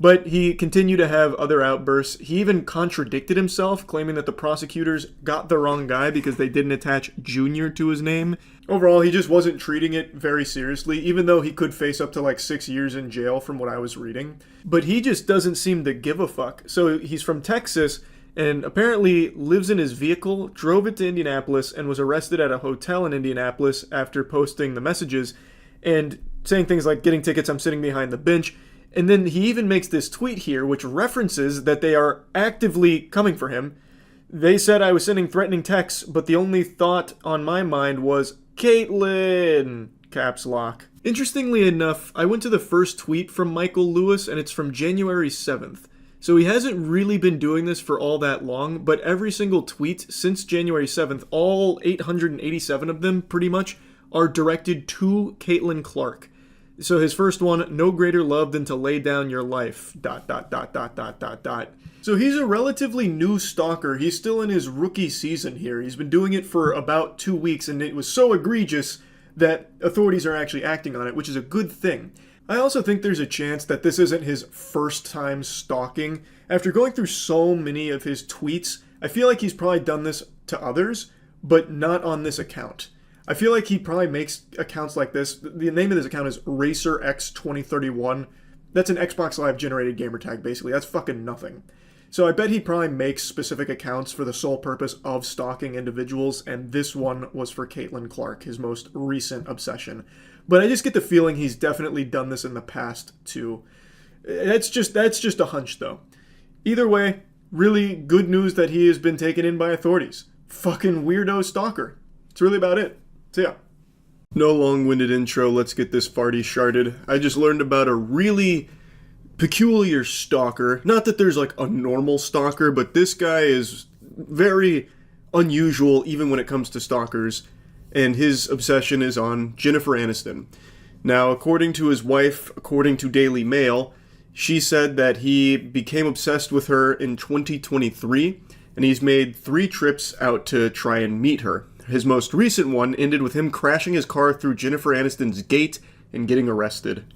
but he continued to have other outbursts. He even contradicted himself, claiming that the prosecutors got the wrong guy because they didn't attach Junior to his name. Overall, he just wasn't treating it very seriously, even though he could face up to like 6 years in jail from what I was reading. But he just doesn't seem to give a fuck. So he's from Texas, and apparently lives in his vehicle, drove it to Indianapolis, and was arrested at a hotel in Indianapolis after posting the messages and saying things like, getting tickets, I'm sitting behind the bench. And then he even makes this tweet here, which references that they are actively coming for him. They said I was sending threatening texts, but the only thought on my mind was, Caitlyn! Caps lock. Interestingly enough, I went to the first tweet from Michael Lewis, and it's from January 7th. So he hasn't really been doing this for all that long, but every single tweet since January 7th, all 887 of them pretty much, are directed to Caitlyn Clark. So his first one, no greater love than to lay down your life, ... So he's a relatively new stalker. He's still in his rookie season here. He's been doing it for about 2 weeks, and it was so egregious that authorities are actually acting on it, which is a good thing. I also think there's a chance that this isn't his first time stalking. After going through so many of his tweets, I feel like he's probably done this to others, but not on this account. I feel like he probably makes accounts like this. The name of this account is RacerX2031. That's an Xbox Live generated gamer tag, basically. That's fucking nothing. So I bet he probably makes specific accounts for the sole purpose of stalking individuals, and this one was for Caitlyn Clark, his most recent obsession. But I just get the feeling he's definitely done this in the past, too. That's just a hunch, though. Either way, really good news that he has been taken in by authorities. Fucking weirdo stalker. That's really about it. So yeah. No long-winded intro, let's get this farty sharted. I just learned about a really peculiar stalker. Not that there's like a normal stalker, but this guy is very unusual even when it comes to stalkers. And his obsession is on Jennifer Aniston. Now, according to his wife, according to Daily Mail, she said that he became obsessed with her in 2023, and he's made 3 trips out to try and meet her. His most recent one ended with him crashing his car through Jennifer Aniston's gate and getting arrested.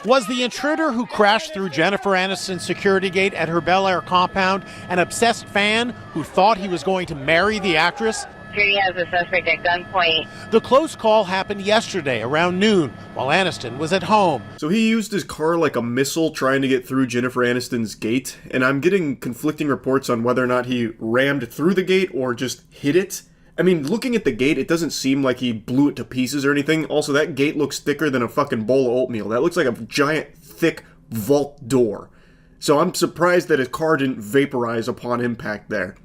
Was the intruder who crashed through Jennifer Aniston's security gate at her Bel Air compound an obsessed fan who thought he was going to marry the actress? Security has a suspect at gunpoint. The close call happened yesterday around noon while Aniston was at home. So he used his car like a missile trying to get through Jennifer Aniston's gate, and I'm getting conflicting reports on whether or not he rammed through the gate or just hit it. I mean, looking at the gate, it doesn't seem like he blew it to pieces or anything. Also, that gate looks thicker than a fucking bowl of oatmeal. That looks like a giant, thick vault door. So I'm surprised that his car didn't vaporize upon impact there.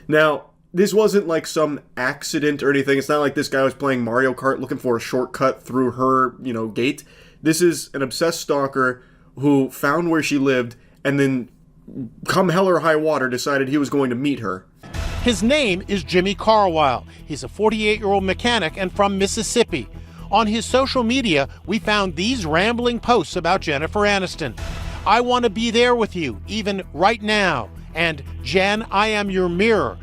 Now, this wasn't like some accident or anything. It's not like this guy was playing Mario Kart looking for a shortcut through her, gate. This is an obsessed stalker who found where she lived and then, come hell or high water, decided he was going to meet her. His name is Jimmy Carwile. He's a 48-year-old mechanic and from Mississippi. On his social media, we found these rambling posts about Jennifer Aniston. I want to be there with you, even right now. And, Jen, I am your mirror.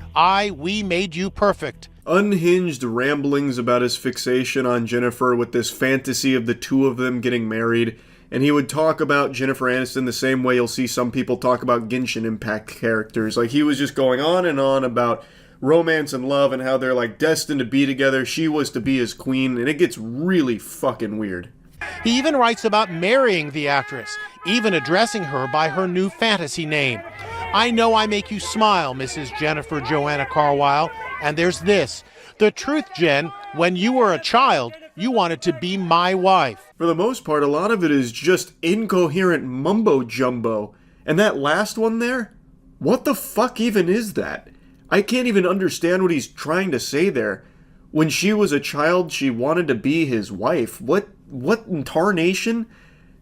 We made you perfect. Unhinged ramblings about his fixation on Jennifer with this fantasy of the two of them getting married. And he would talk about Jennifer Aniston the same way you'll see some people talk about Genshin Impact characters. Like, he was just going on and on about romance and love and how they're, like, destined to be together. She was to be his queen, and it gets really fucking weird. He even writes about marrying the actress, even addressing her by her new fantasy name. I know I make you smile, Mrs. Jennifer Joanna Carwile. And there's this. The truth, Jen, when you were a child, you wanted to be my wife. For the most part, a lot of it is just incoherent mumbo-jumbo. And that last one there? What the fuck even is that? I can't even understand what he's trying to say there. When she was a child, she wanted to be his wife. What in tarnation?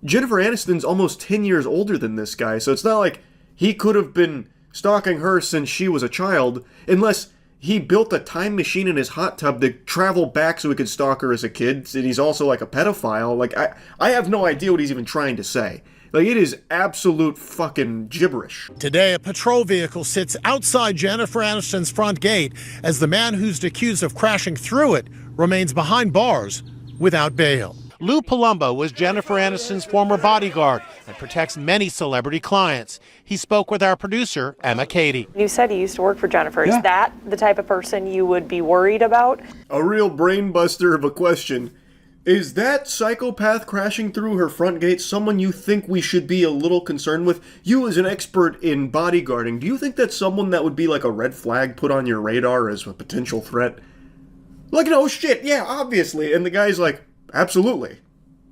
Jennifer Aniston's almost 10 years older than this guy, so it's not like he could have been stalking her since she was a child, unless he built a time machine in his hot tub to travel back so he could stalk her as a kid, and he's also like a pedophile. Like, I have no idea what he's even trying to say. Like, it is absolute fucking gibberish. Today, a patrol vehicle sits outside Jennifer Aniston's front gate as the man who's accused of crashing through it remains behind bars without bail. Lou Palumbo was Jennifer Aniston's former bodyguard and protects many celebrity clients. He spoke with our producer, Emma Cady. You said you used to work for Jennifer. Is that the type of person you would be worried about? A real brain buster of a question. Is that psychopath crashing through her front gate someone you think we should be a little concerned with? You as an expert in bodyguarding, do you think that's someone that would be like a red flag put on your radar as a potential threat? Like, no shit, yeah, obviously. And the guy's like, absolutely.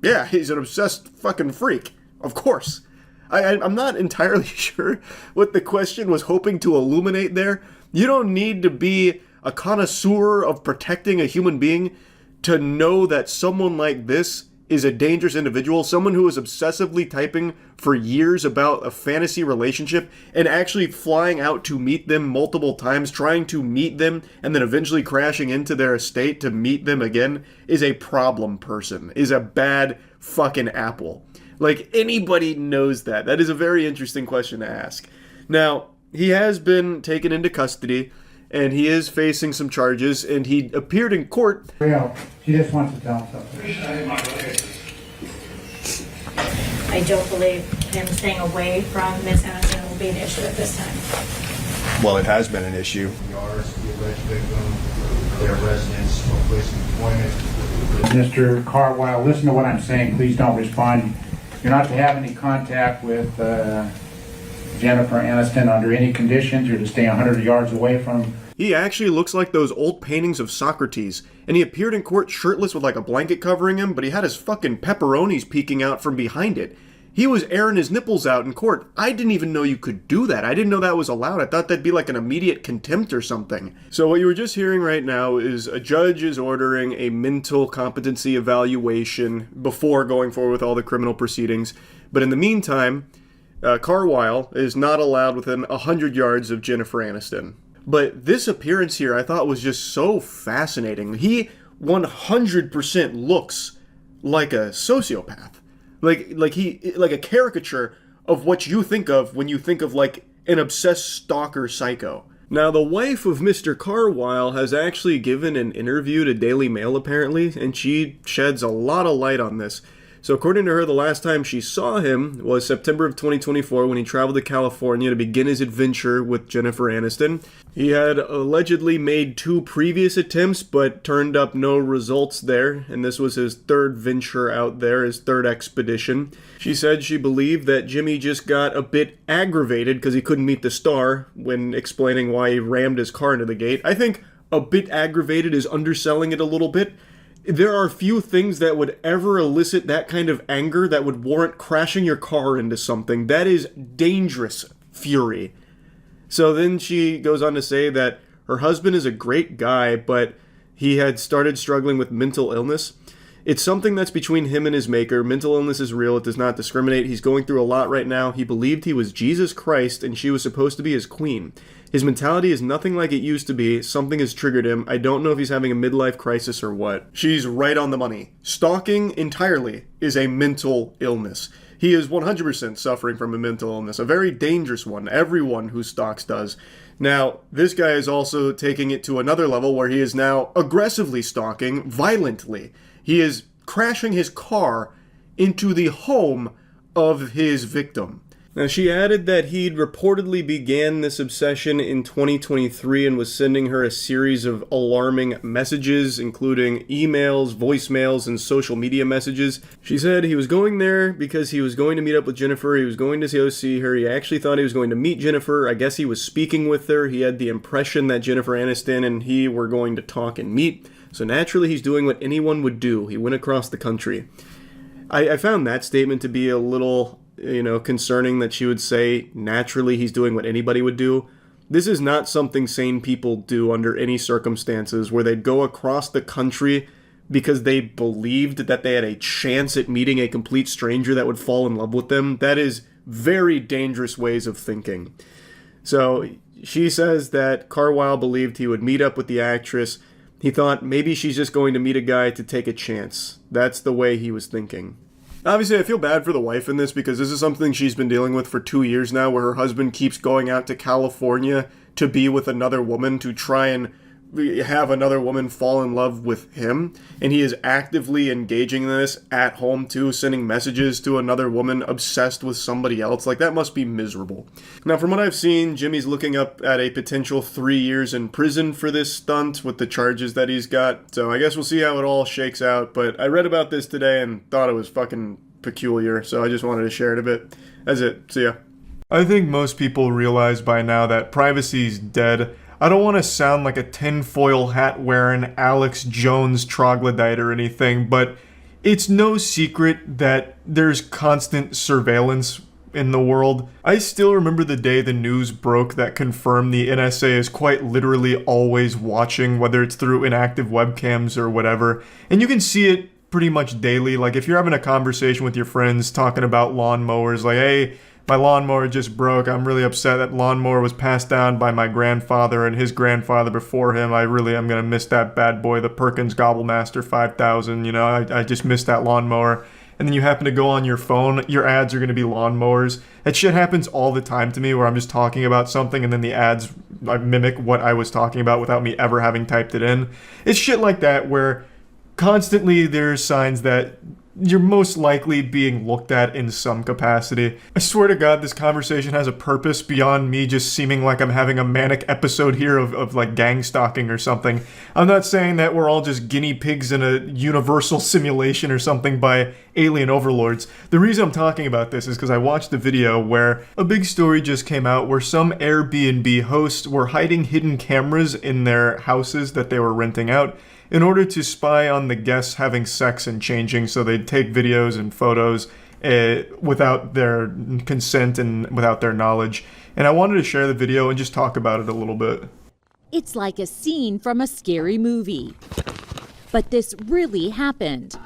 Yeah, he's an obsessed fucking freak. Of course. I'm not entirely sure what the question was hoping to illuminate there. You don't need to be a connoisseur of protecting a human being to know that someone like this is a dangerous individual, someone who is obsessively typing for years about a fantasy relationship and actually flying out to meet them multiple times, trying to meet them, and then eventually crashing into their estate to meet them again, is a problem person, is a bad fucking apple. Like, anybody knows that. That is a very interesting question to ask. Now, he has been taken into custody, and he is facing some charges, and he appeared in court. Well, she just wants to tell him something. I don't believe him staying away from Ms. Aniston will be an issue at this time. Well, it has been an issue. The alleged victim, their residence, or place of employment. Mr. Carwile, listen to what I'm saying. Please don't respond. You're not to have any contact with Jennifer Aniston under any conditions. You're to stay 100 yards away from. He actually looks like those old paintings of Socrates, and he appeared in court shirtless with like a blanket covering him, but he had his fucking pepperonis peeking out from behind it. He was airing his nipples out in court. I didn't even know you could do that. I didn't know that was allowed. I thought that'd be like an immediate contempt or something. So what you were just hearing right now is a judge is ordering a mental competency evaluation before going forward with all the criminal proceedings. But in the meantime, Carwile is not allowed within 100 yards of Jennifer Aniston. But this appearance here I thought was just so fascinating. He 100% looks like a sociopath. Like a caricature of what you think of when you think of like an obsessed stalker psycho. Now, the wife of Mr. Carwile has actually given an interview to Daily Mail apparently, and she sheds a lot of light on this. So according to her, the last time she saw him was September of 2024 when he traveled to California to begin his adventure with Jennifer Aniston. He had allegedly made 2 previous attempts but turned up no results there, and this was his 3rd venture out there, his 3rd expedition. She said she believed that Jimmy just got a bit aggravated because he couldn't meet the star when explaining why he rammed his car into the gate. I think a bit aggravated is underselling it a little bit. There are few things that would ever elicit that kind of anger that would warrant crashing your car into something. That is dangerous fury. So then she goes on to say that her husband is a great guy, but he had started struggling with mental illness. It's something that's between him and his maker. Mental illness is real. It does not discriminate. He's going through a lot right now. He believed he was Jesus Christ and she was supposed to be his queen. His mentality is nothing like it used to be. Something has triggered him. I don't know if he's having a midlife crisis or what. She's right on the money. Stalking entirely is a mental illness. He is 100% suffering from a mental illness, a very dangerous one. Everyone who stalks does. Now, this guy is also taking it to another level where he is now aggressively stalking violently. He is crashing his car into the home of his victim. Now, she added that he'd reportedly began this obsession in 2023 and was sending her a series of alarming messages, including emails, voicemails, and social media messages. She said he was going there because he was going to meet up with Jennifer. He was going to go see her. He actually thought he was going to meet Jennifer. I guess he was speaking with her. He had the impression that Jennifer Aniston and he were going to talk and meet. So naturally, he's doing what anyone would do. He went across the country. I found that statement to be a little, concerning that she would say, naturally, he's doing what anybody would do. This is not something sane people do under any circumstances, where they'd go across the country because they believed that they had a chance at meeting a complete stranger that would fall in love with them. That is very dangerous ways of thinking. So She says that Carwile believed he would meet up with the actress. He thought maybe she's just going to meet a guy to take a chance. That's the way he was thinking. Obviously, I feel bad for the wife in this because this is something she's been dealing with for 2 years now, where her husband keeps going out to California to be with another woman, to try and have another woman fall in love with him, and he is actively engaging in this at home too, sending messages to another woman obsessed with somebody else. Like, that must be miserable. Now, from what I've seen, Jimmy's looking up at a potential 3 years in prison for this stunt with the charges that he's got, so I guess we'll see how it all shakes out. But I read about this today and thought it was fucking peculiar, so I just wanted to share it a bit. That's it. See ya. I think most people realize by now that privacy's dead. I don't want to sound like a tinfoil hat wearing Alex Jones troglodyte or anything, but it's no secret that there's constant surveillance in the world. I still remember the day the news broke that confirmed the NSA is quite literally always watching, whether it's through inactive webcams or whatever, and you can see it pretty much daily. Like, if you're having a conversation with your friends talking about lawnmowers, like, hey, my lawnmower just broke. I'm really upset. That lawnmower was passed down by my grandfather and his grandfather before him. I really am going to miss that bad boy, the Perkins Gobblemaster 5000. You know, I just missed that lawnmower. And then you happen to go on your phone, your ads are going to be lawnmowers. That shit happens all the time to me, where I'm just talking about something and then the ads mimic what I was talking about without me ever having typed it in. It's shit like that where constantly there's signs that you're most likely being looked at in some capacity. I swear to God, this conversation has a purpose beyond me just seeming like I'm having a manic episode here of like gang stalking or something. I'm not saying that we're all just guinea pigs in a universal simulation or something by alien overlords. The reason I'm talking about this is because I watched a video where a big story just came out where some Airbnb hosts were hiding hidden cameras in their houses that they were renting out in order to spy on the guests having sex and changing, so they'd take videos and photos without their consent and without their knowledge. And I wanted to share the video and just talk about it a little bit. It's like a scene from a scary movie. But this really happened.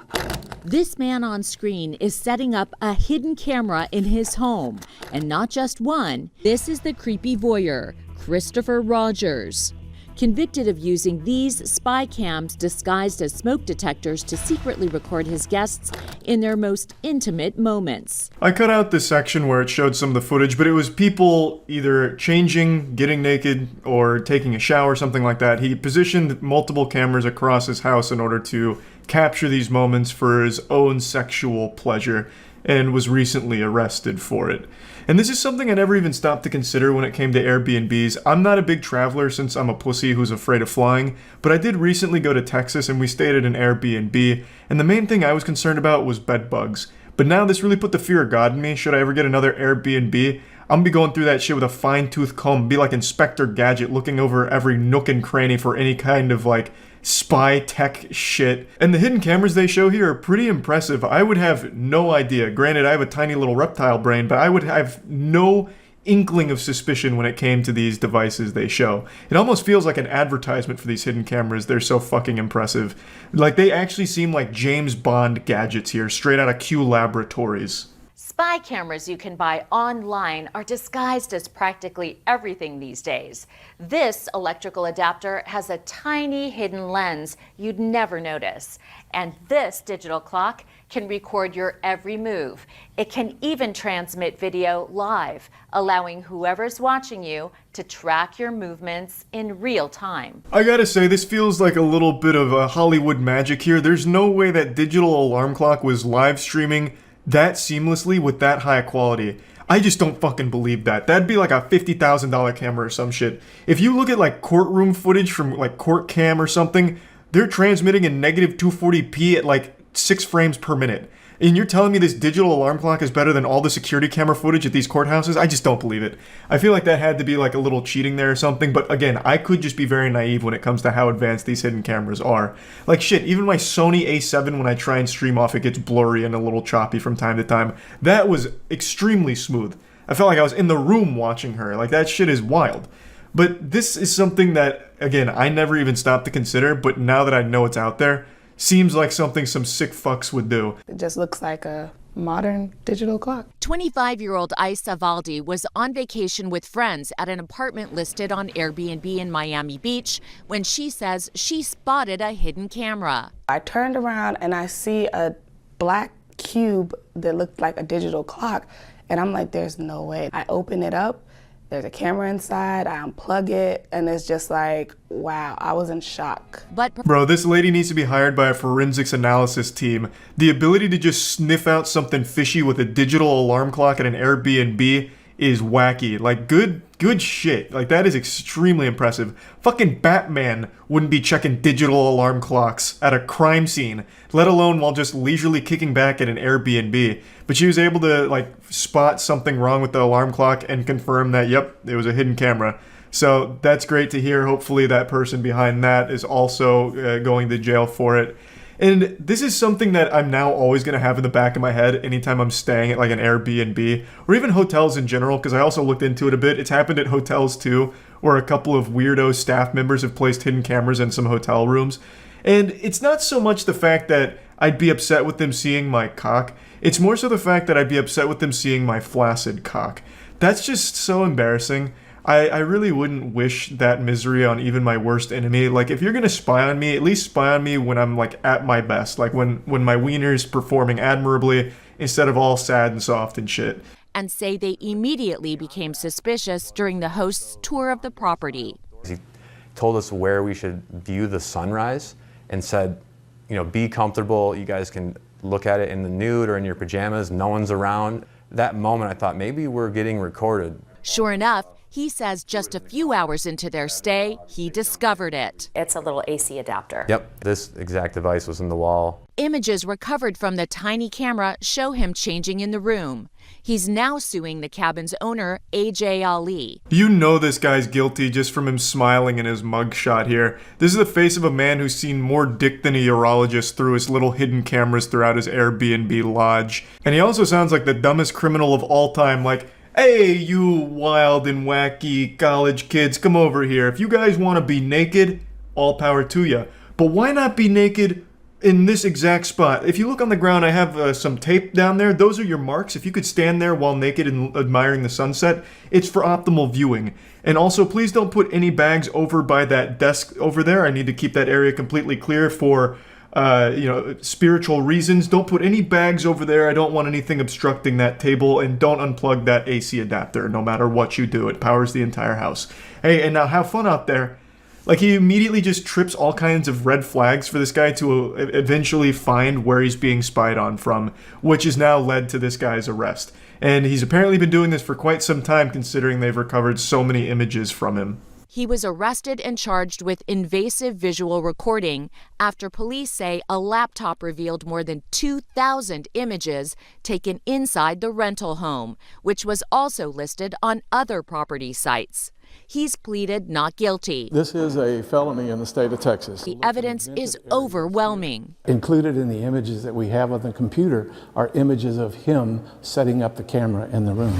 This man on screen is setting up a hidden camera in his home. And not just one. This is the creepy voyeur, Christopher Rogers, convicted of using these spy cams disguised as smoke detectors to secretly record his guests in their most intimate moments. I cut out the section where it showed some of the footage, but it was people either changing, getting naked, or taking a shower, something like that. He positioned multiple cameras across his house in order to capture these moments for his own sexual pleasure, and was recently arrested for it. And this is something I never even stopped to consider when it came to Airbnbs. I'm not a big traveler since I'm a pussy who's afraid of flying, but I did recently go to Texas and we stayed at an Airbnb, and the main thing I was concerned about was bed bugs. But now this really put the fear of God in me. Should I ever get another Airbnb, I'm gonna be going through that shit with a fine-tooth comb, be like Inspector Gadget, looking over every nook and cranny for any kind of like spy tech shit. And the hidden cameras they show here are pretty impressive. I would have no idea. Granted, I have a tiny little reptile brain, but I would have no inkling of suspicion when it came to these devices they show. It almost feels like an advertisement for these hidden cameras. They're so fucking impressive. Like, they actually seem like James Bond gadgets here, straight out of Q Laboratories. Spy cameras you can buy online are disguised as practically everything these days. This electrical adapter has a tiny hidden lens you'd never notice. And this digital clock can record your every move. It can even transmit video live, allowing whoever's watching you to track your movements in real time. I gotta say, this feels like a little bit of a Hollywood magic here. There's no way that digital alarm clock was live streaming that seamlessly with that high quality. I just don't fucking believe that. That'd be like a $50,000 camera or some shit. If you look at like courtroom footage from like court cam or something, they're transmitting in negative 240p at like 6 frames per minute. And you're telling me this digital alarm clock is better than all the security camera footage at these courthouses? I just don't believe it. I feel like that had to be like a little cheating there or something, but again, I could just be very naive when it comes to how advanced these hidden cameras are. Like shit, even my Sony A7, when I try and stream off, it gets blurry and a little choppy from time to time. That was extremely smooth. I felt like I was in the room watching her. Like, that shit is wild. But this is something that, again, I never even stopped to consider, but now that I know it's out there, seems like something some sick fucks would do. It just looks like a modern digital clock. 25-year-old Isa Valdi was on vacation with friends at an apartment listed on Airbnb in Miami Beach when she says she spotted a hidden camera. I turned around and I see a black cube that looked like a digital clock, and I'm like, there's no way. I open it up, there's a camera inside, I unplug it, and it's just like, wow, I was in shock. Bro, this lady needs to be hired by a forensics analysis team. The ability to just sniff out something fishy with a digital alarm clock at an Airbnb is wacky. Like, good shit. Like, that is extremely impressive. Fucking Batman wouldn't be checking digital alarm clocks at a crime scene, let alone while just leisurely kicking back at an Airbnb. But she was able to, like, spot something wrong with the alarm clock and confirm that, yep, it was a hidden camera. So that's great to hear. Hopefully that person behind that is also going to jail for it. And this is something that I'm now always going to have in the back of my head anytime I'm staying at like an Airbnb or even hotels in general, because I also looked into it a bit. It's happened at hotels too, where a couple of weirdo staff members have placed hidden cameras in some hotel rooms. And it's not so much the fact that I'd be upset with them seeing my cock. It's more so the fact that I'd be upset with them seeing my flaccid cock. That's just so embarrassing. I really wouldn't wish that misery on even my worst enemy. Like, if you're gonna spy on me, at least spy on me when I'm, like, at my best. Like, when my wiener's performing admirably, instead of all sad and soft and shit. And say they immediately became suspicious during the host's tour of the property. He told us where we should view the sunrise and said, you know, be comfortable, you guys can look at it in the nude or in your pajamas, no one's around. That moment I thought, maybe we're getting recorded. Sure enough, he says just a few hours into their stay, he discovered it. It's a little AC adapter. Yep, this exact device was in the wall. Images recovered from the tiny camera show him changing in the room. He's now suing the cabin's owner, AJ Ali. You know this guy's guilty just from him smiling in his mugshot here. This is the face of a man who's seen more dick than a urologist through his little hidden cameras throughout his Airbnb lodge. And he also sounds like the dumbest criminal of all time, like, hey, you wild and wacky college kids, come over here. If you guys want to be naked, all power to you. But why not be naked in this exact spot? If you look on the ground, I have some tape down there. Those are your marks. If you could stand there while naked and admiring the sunset, it's for optimal viewing. And also, please don't put any bags over by that desk over there. I need to keep that area completely clear for spiritual reasons. Don't put any bags over there. I don't want anything obstructing that table, and don't unplug that AC adapter no matter what you do. It powers the entire house. Hey, and now have fun out there. Like, he immediately just trips all kinds of red flags for this guy to eventually find where he's being spied on from, which has now led to this guy's arrest. And he's apparently been doing this for quite some time, considering they've recovered so many images from him. He was arrested and charged with invasive visual recording after police say a laptop revealed more than 2,000 images taken inside the rental home, which was also listed on other property sites. He's pleaded not guilty. This is a felony in the state of Texas. The evidence is overwhelming. Included in the images that we have on the computer are images of him setting up the camera in the room.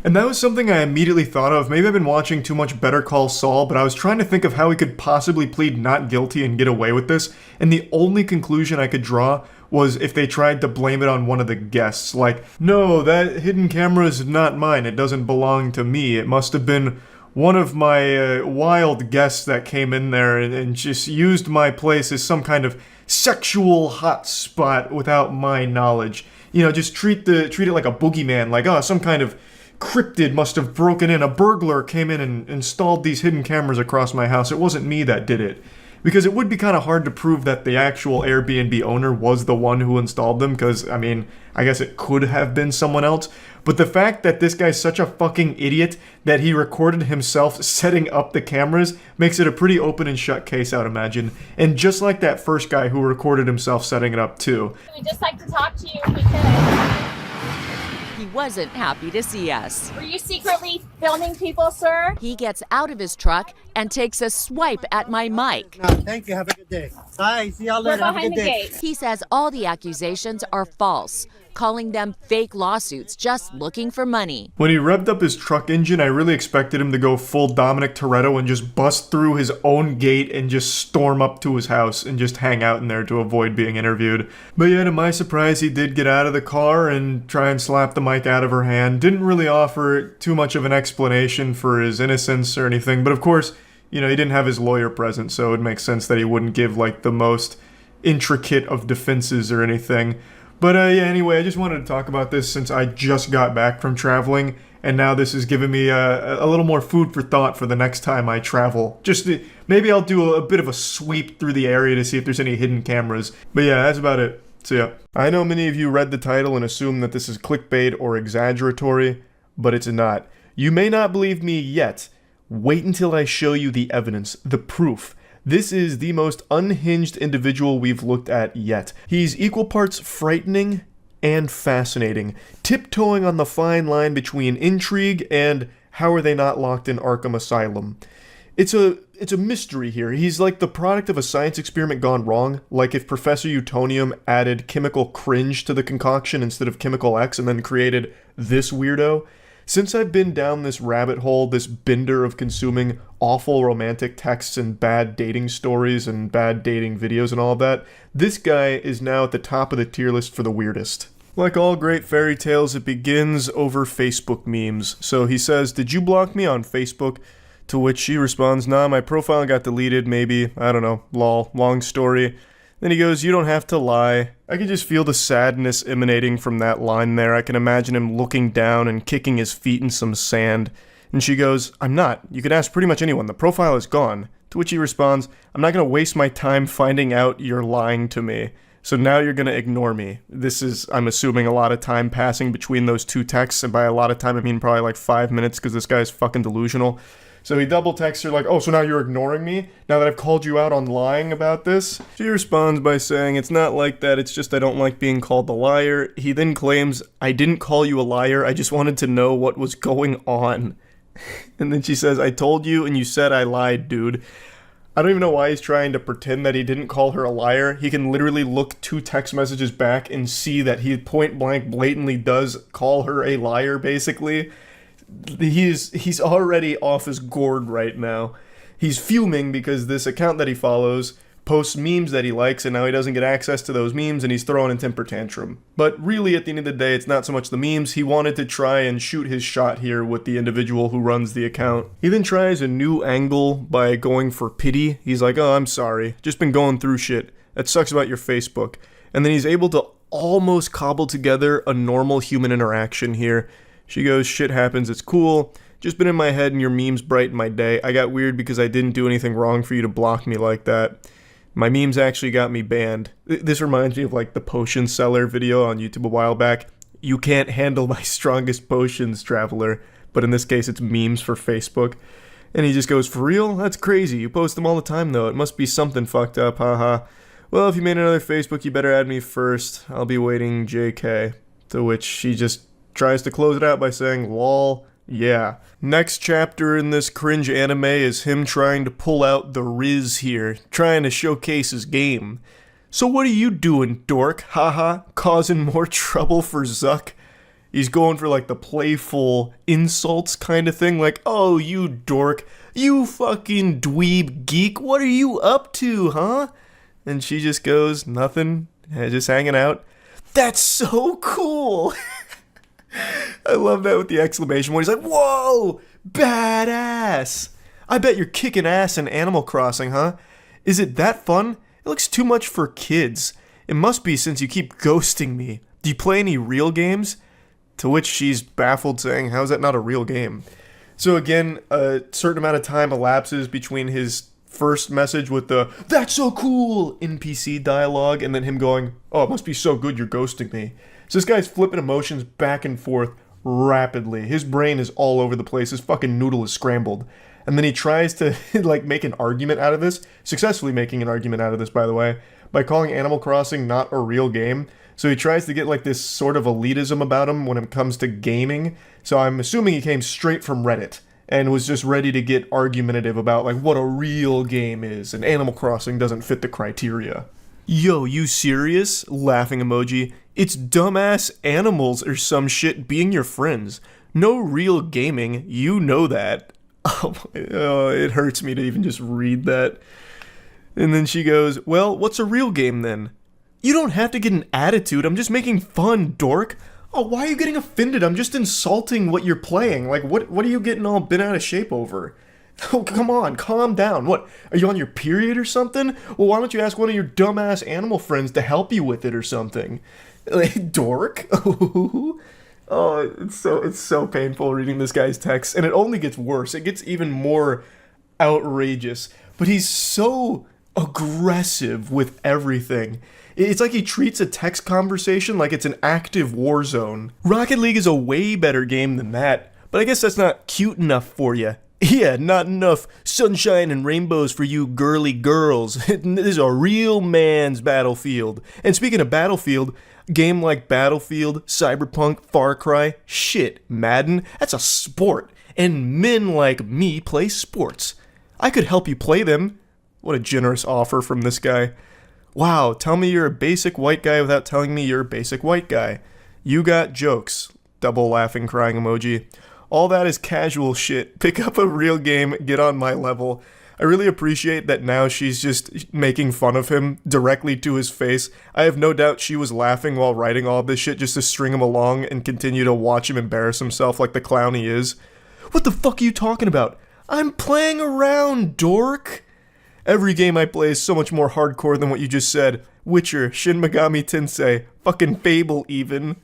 And that was something I immediately thought of. Maybe I've been watching too much Better Call Saul, but I was trying to think of how he could possibly plead not guilty and get away with this, and the only conclusion I could draw was if they tried to blame it on one of the guests. Like, no, that hidden camera is not mine. It doesn't belong to me. It must have been one of my wild guests that came in there and just used my place as some kind of sexual hot spot without my knowledge. You know, just treat it like a boogeyman, like, oh, some kind of cryptid must have broken in. A burglar came in and installed these hidden cameras across my house. It wasn't me that did it. Because it would be kind of hard to prove that the actual Airbnb owner was the one who installed them, because, I mean, I guess it could have been someone else. But the fact that this guy's such a fucking idiot that he recorded himself setting up the cameras makes it a pretty open and shut case, I would imagine. And just like that first guy who recorded himself setting it up, too. We'd just like to talk to you if we could. He wasn't happy to see us. Were you secretly filming people, sir? He gets out of his truck and takes a swipe at my mic. Thank you. Have a good day. Bye. See y'all later. Have a good day. He says all the accusations are false, calling them fake lawsuits just looking for money. When he revved up his truck engine, I really expected him to go full Dominic Toretto and just bust through his own gate and just storm up to his house and just hang out in there to avoid being interviewed. But yeah, to my surprise, he did get out of the car and try and slap the mic out of her hand. Didn't really offer too much of an explanation for his innocence or anything, but of course, you know, he didn't have his lawyer present, so it makes sense that he wouldn't give like the most intricate of defenses or anything. But yeah, anyway, I just wanted to talk about this since I just got back from traveling, and now this has given me a little more food for thought for the next time I travel. Maybe I'll do a bit of a sweep through the area to see if there's any hidden cameras. But yeah, that's about it. So yeah, I know many of you read the title and assume that this is clickbait or exaggeratory, but it's not. You may not believe me yet. Wait until I show you the evidence, the proof. This is the most unhinged individual we've looked at yet. He's equal parts frightening and fascinating, tiptoeing on the fine line between intrigue and how are they not locked in Arkham Asylum. It's a mystery here. He's like the product of a science experiment gone wrong, like if Professor Utonium added chemical cringe to the concoction instead of chemical X and then created this weirdo. Since I've been down this rabbit hole, this bender of consuming awful romantic texts and bad dating stories and bad dating videos and all of that, this guy is now at the top of the tier list for the weirdest. Like all great fairy tales, it begins over Facebook memes. So he says, "Did you block me on Facebook?" To which she responds, "Nah, my profile got deleted, maybe. I don't know. Lol. Long story." Then he goes, "You don't have to lie." I can just feel the sadness emanating from that line there. I can imagine him looking down and kicking his feet in some sand. And she goes, "I'm not. You can ask pretty much anyone. The profile is gone." To which he responds, "I'm not going to waste my time finding out you're lying to me. So now you're going to ignore me." This is, I'm assuming, a lot of time passing between those two texts. And by a lot of time, I mean probably like 5 minutes because this guy's fucking delusional. So he double texts her like, "Oh, so now you're ignoring me? Now that I've called you out on lying about this?" She responds by saying, "It's not like that, it's just I don't like being called a liar." He then claims, "I didn't call you a liar, I just wanted to know what was going on." And then she says, "I told you and you said I lied, dude." I don't even know why he's trying to pretend that he didn't call her a liar. He can literally look 2 text messages back and see that he point blank blatantly does call her a liar, basically. He's already off his gourd right now. He's fuming because this account that he follows posts memes that he likes, and now he doesn't get access to those memes, and he's throwing a temper tantrum. But really, at the end of the day, it's not so much the memes. He wanted to try and shoot his shot here with the individual who runs the account. He then tries a new angle by going for pity. He's like, "Oh, I'm sorry. Just been going through shit. That sucks about your Facebook." And then he's able to almost cobble together a normal human interaction here. She goes, "Shit happens, it's cool. Just been in my head and your memes brighten my day. I got weird because I didn't do anything wrong for you to block me like that. My memes actually got me banned." This reminds me of like the potion seller video on YouTube a while back. "You can't handle my strongest potions, traveler." But in this case, it's memes for Facebook. And he just goes, "For real? That's crazy. You post them all the time though. It must be something fucked up, haha. Well, if you made another Facebook, you better add me first. I'll be waiting, JK." To which she just tries to close it out by saying, "Lol, yeah." Next chapter in this cringe anime is him trying to pull out the Riz here, trying to showcase his game. "So what are you doing, dork? Haha, causing more trouble for Zuck?" He's going for like the playful insults kind of thing, like, "Oh, you dork, you fucking dweeb geek, what are you up to, huh?" And she just goes, "Nothing, just hanging out." That's so cool! I love that with the exclamation point. He's like, "Whoa, badass! I bet you're kicking ass in Animal Crossing, huh? Is it that fun? It looks too much for kids. It must be since you keep ghosting me. Do you play any real games?" To which she's baffled, saying, "How is that not a real game?" So again, a certain amount of time elapses between his first message with the "That's so cool" NPC dialogue, and then him going, "Oh, it must be so good you're ghosting me." So this guy's flipping emotions back and forth rapidly. His brain is all over the place. His fucking noodle is scrambled. And then he tries to like make an argument out of this, successfully making an argument out of this, by the way, by calling Animal Crossing not a real game. So he tries to get like this sort of elitism about him when it comes to gaming. So I'm assuming he came straight from Reddit. and was just ready to get argumentative about like what a real game is, and Animal Crossing doesn't fit the criteria. Yo, you serious? Laughing emoji. It's dumbass animals or some shit being your friends. No real gaming, you know that. Oh, it hurts me to even just read that. And then she goes, well, what's a real game then? You don't have to get an attitude, I'm just making fun, dork. Oh, why are you getting offended? I'm just insulting what you're playing. Like, what are you getting all bent out of shape over? Oh, come on, calm down. What, are you on your period or something? Well, why don't you ask one of your dumbass animal friends to help you with it or something? Like, dork? Oh, it's so painful reading this guy's text, and it only gets worse. It gets even more outrageous. But he's so aggressive with everything. It's like he treats a text conversation like it's an active war zone. Rocket League is a way better game than that, but I guess that's not cute enough for you. Yeah, not enough sunshine and rainbows for you girly girls. This is a real man's Battlefield. And speaking of Battlefield, game like Battlefield, Cyberpunk, Far Cry, shit, Madden, that's a sport. And men like me play sports. I could help you play them. What a generous offer from this guy. Wow, tell me you're a basic white guy without telling me you're a basic white guy. You got jokes. Double laughing crying emoji. All that is casual shit. Pick up a real game, get on my level. I really appreciate that now she's just making fun of him directly to his face. I have no doubt she was laughing while writing all this shit just to string him along and continue to watch him embarrass himself like the clown he is. What the fuck are you talking about? I'm playing around, dork. Every game I play is so much more hardcore than what you just said. Witcher, Shin Megami Tensei, fucking Fable even.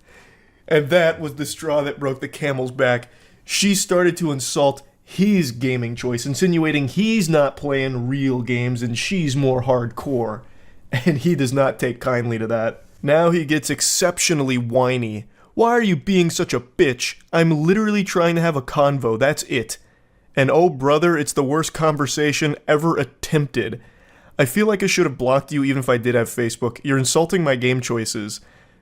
And that was the straw that broke the camel's back. She started to insult his gaming choice, insinuating he's not playing real games and she's more hardcore. And he does not take kindly to that. Now he gets exceptionally whiny. Why are you being such a bitch? I'm literally trying to have a convo, that's it. And oh brother, it's the worst conversation ever attempted. I feel like I should have blocked you even if I did have Facebook. You're insulting my game choices.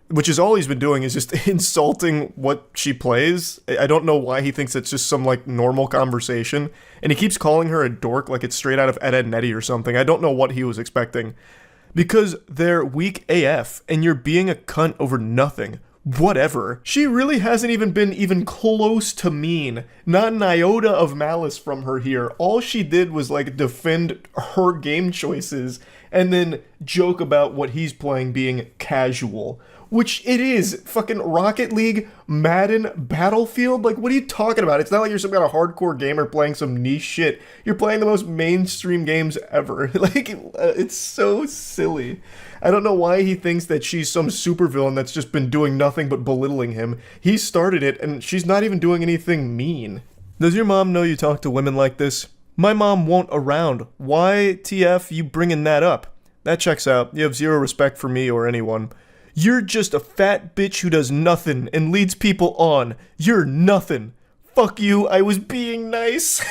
Which is all he's been doing is just insulting what she plays. I don't know why he thinks it's just some like normal conversation. And he keeps calling her a dork like it's straight out of Ed, Edd n Eddy or something. I don't know what he was expecting. Because they're weak AF and you're being a cunt over nothing. Whatever. She really hasn't even been even close to mean. Not an iota of malice from her here. All she did was like defend her game choices and then joke about what he's playing being casual. Which it is. Fucking Rocket League, Madden, Battlefield. Like, what are you talking about? It's not like you're some kind of hardcore gamer playing some niche shit. You're playing the most mainstream games ever. Like, it's so silly. I don't know why he thinks that she's some supervillain that's just been doing nothing but belittling him. He started it, and she's not even doing anything mean. Does your mom know you talk to women like this? My mom won't around. Why, TF, you bringing that up? That checks out. You have zero respect for me or anyone. You're just a fat bitch who does nothing and leads people on. You're nothing. Fuck you, I was being nice.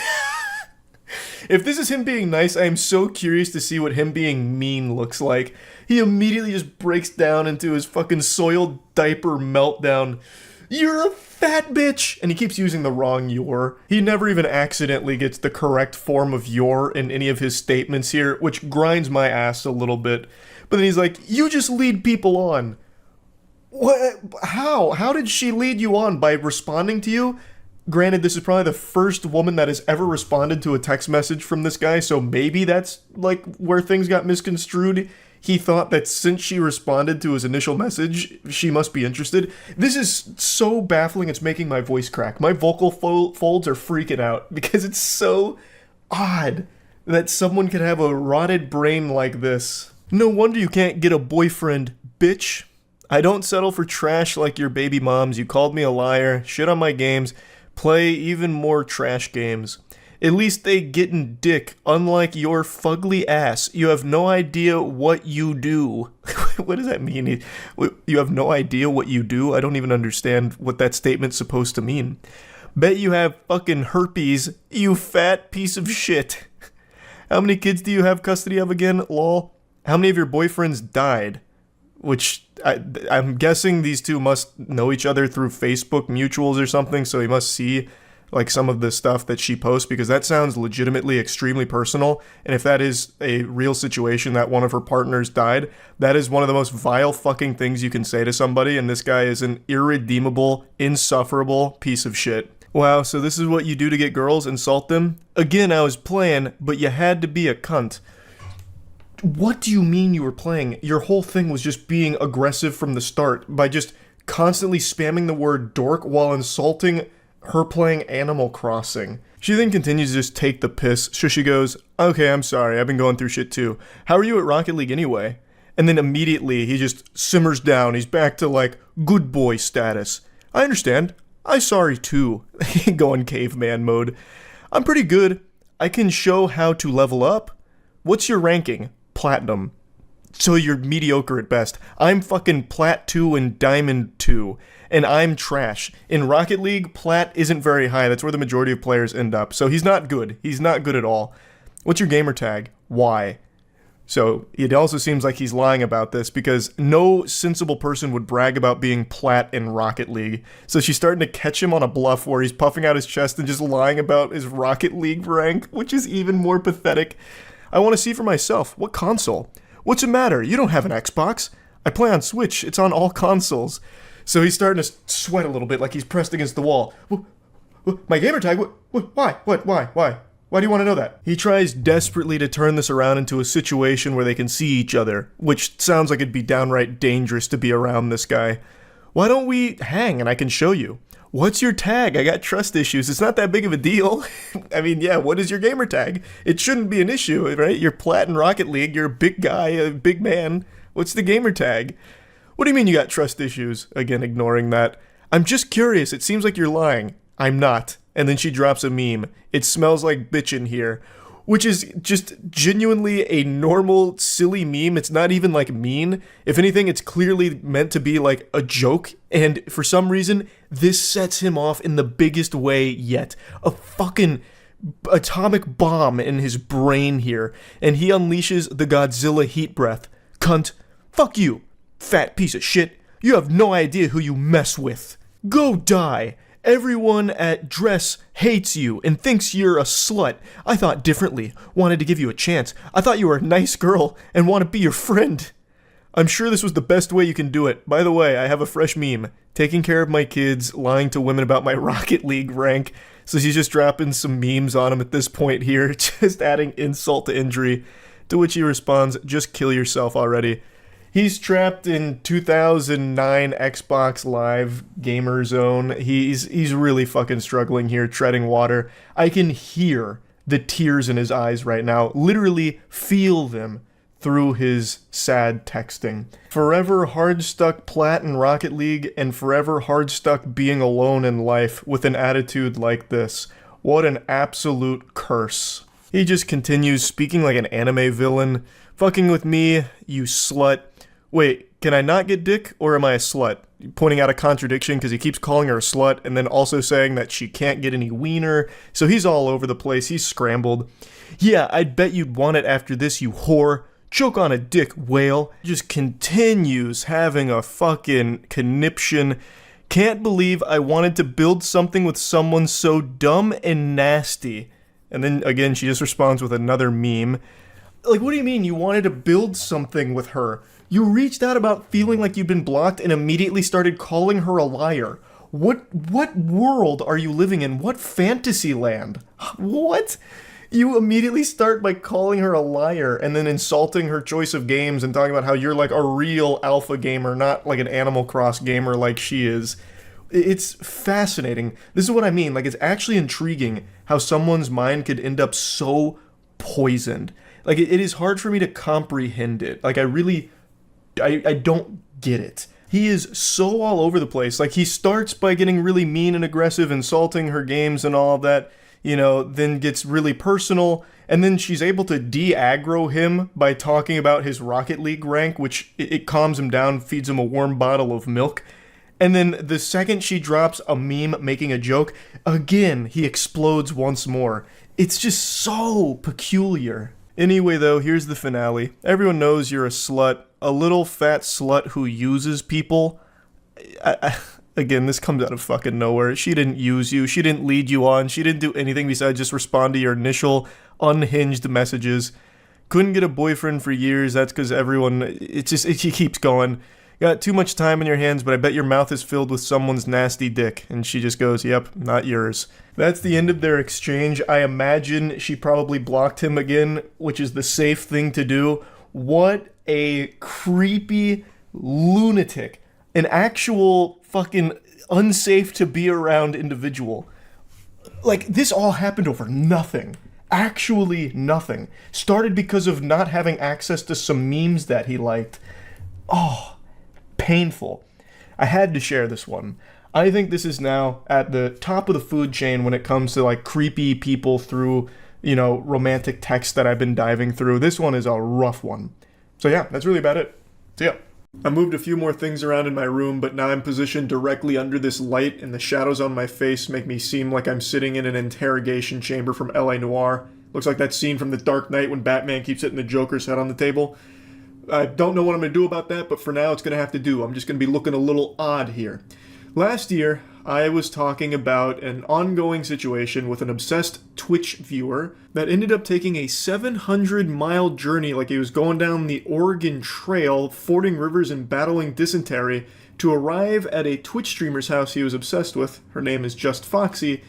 If this is him being nice, I am so curious to see what him being mean looks like. He immediately just breaks down into his fucking soiled diaper meltdown. You're a fat bitch! And he keeps using the wrong your. He never even accidentally gets the correct form of your in any of his statements here, which grinds my ass a little bit. But then he's like, you just lead people on. What? How? How did she lead you on? By responding to you? Granted, this is probably the first woman that has ever responded to a text message from this guy, so maybe that's, like, where things got misconstrued. He thought that since she responded to his initial message, she must be interested. This is so baffling, it's making my voice crack. My vocal folds are freaking out, because it's so odd that someone could have a rotted brain like this. No wonder you can't get a boyfriend, bitch. I don't settle for trash like your baby moms. You called me a liar, shit on my games, play even more trash games. At least they gettin' dick, unlike your fugly ass. You have no idea what you do. What does that mean? You have no idea what you do? I don't even understand what that statement's supposed to mean. Bet you have fucking herpes, you fat piece of shit. How many kids do you have custody of again, lol? How many of your boyfriends died? Which, I'm guessing these two must know each other through Facebook mutuals or something, so he must see like some of the stuff that she posts, because that sounds legitimately extremely personal. And if that is a real situation that one of her partners died, that is one of the most vile fucking things you can say to somebody. And this guy is an irredeemable, insufferable piece of shit. Wow, so this is what you do to get girls? Insult them? Again, I was playing, but you had to be a cunt. What do you mean you were playing? Your whole thing was just being aggressive from the start by just constantly spamming the word dork while insulting her playing Animal Crossing. She then continues to just take the piss. So she goes, okay, I'm sorry, I've been going through shit too. How are you at Rocket League anyway? And then immediately he just simmers down. He's back to like good boy status. I understand. I'm sorry too. Going caveman mode. I'm pretty good. I can show how to level up. What's your ranking? Platinum. So you're mediocre at best. I'm fucking Plat 2 and Diamond 2. And I'm trash. In Rocket League, Plat isn't very high. That's where the majority of players end up. So he's not good. He's not good at all. What's your gamer tag? Why? So it also seems like he's lying about this because no sensible person would brag about being Plat in Rocket League. So she's starting to catch him on a bluff where he's puffing out his chest and just lying about his Rocket League rank, which is even more pathetic. I want to see for myself. What console? What's the matter? You don't have an Xbox. I play on Switch. It's on all consoles. So he's starting to sweat a little bit like he's pressed against the wall. My gamer tag? Why? Why? Why do you want to know that? He tries desperately to turn this around into a situation where they can see each other, which sounds like it'd be downright dangerous to be around this guy. Why don't we hang and I can show you? What's your tag? I got trust issues. It's not that big of a deal. I mean, yeah, what is your gamer tag? It shouldn't be an issue, right? You're Plat in Rocket League. You're a big guy, a big man. What's the gamer tag? What do you mean you got trust issues? Again, ignoring that. I'm just curious. It seems like you're lying. I'm not. And then she drops a meme. It smells like bitchin' here. Which is just genuinely a normal, silly meme. It's not even like mean. If anything, it's clearly meant to be like a joke. And for some reason, this sets him off in the biggest way yet. A fucking atomic bomb in his brain here. And he unleashes the Godzilla heat breath. Cunt. Fuck you. Fat piece of shit. You have no idea who you mess with. Go die. Everyone at Dress hates you and thinks you're a slut. I thought differently, wanted to give you a chance. I thought you were a nice girl and want to be your friend. I'm sure this was the best way you can do it. By the way, I have a fresh meme. Taking care of my kids, lying to women about my Rocket League rank. So she's just dropping some memes on him at this point here, just adding insult to injury. To which he responds, just kill yourself already. He's trapped in 2009 Xbox Live gamer zone. He's really fucking struggling here, treading water. I can hear the tears in his eyes right now, literally feel them through his sad texting. Forever hard stuck Plat in Rocket League and forever hard stuck being alone in life with an attitude like this. What an absolute curse. He just continues speaking like an anime villain. Fucking with me, you slut. Wait, can I not get dick, or am I a slut? Pointing out a contradiction because he keeps calling her a slut and then also saying that she can't get any wiener. So he's all over the place. He's scrambled. Yeah, I'd bet you'd want it after this, you whore. Choke on a dick, whale. Just continues having a fucking conniption. Can't believe I wanted to build something with someone so dumb and nasty. And then again, she just responds with another meme. Like, what do you mean you wanted to build something with her? You reached out about feeling like you'd been blocked and immediately started calling her a liar. What world are you living in? What fantasy land? What? You immediately start by calling her a liar and then insulting her choice of games and talking about how you're like a real alpha gamer, not like an Animal Cross gamer like she is. It's fascinating. This is what I mean. Like, it's actually intriguing how someone's mind could end up so poisoned. Like, it is hard for me to comprehend it. Like, I don't get it. He is so all over the place. Like, he starts by getting really mean and aggressive, insulting her games and all of that, you know, then gets really personal, and then she's able to de-aggro him by talking about his Rocket League rank, which it calms him down, feeds him a warm bottle of milk. And then the second she drops a meme making a joke, again, he explodes once more. It's just so peculiar. Anyway, though, here's the finale. Everyone knows you're a slut. A little fat slut who uses people. again, this comes out of fucking nowhere. She didn't use you. She didn't lead you on. She didn't do anything besides just respond to your initial unhinged messages. Couldn't get a boyfriend for years. That's because everyone, it keeps going. Got too much time in your hands, but I bet your mouth is filled with someone's nasty dick. And she just goes, yep, not yours. That's the end of their exchange. I imagine she probably blocked him again, which is the safe thing to do. What a creepy lunatic. An actual fucking unsafe to be around individual. Like, this all happened over nothing. Actually nothing. Started because of not having access to some memes that he liked. Oh, painful. I had to share this one. I think this is now at the top of the food chain when it comes to like creepy people through, romantic texts that I've been diving through. This one is a rough one. So yeah, that's really about it. So yeah. I moved a few more things around in my room, but now I'm positioned directly under this light, and the shadows on my face make me seem like I'm sitting in an interrogation chamber from L.A. Noire. Looks like that scene from The Dark Knight when Batman keeps hitting the Joker's head on the table. I don't know what I'm going to do about that, but for now it's going to have to do. I'm just going to be looking a little odd here. Last year, I was talking about an ongoing situation with an obsessed Twitch viewer that ended up taking a 700-mile journey like he was going down the Oregon Trail, fording rivers and battling dysentery to arrive at a Twitch streamer's house he was obsessed with, her name is Just Foxy,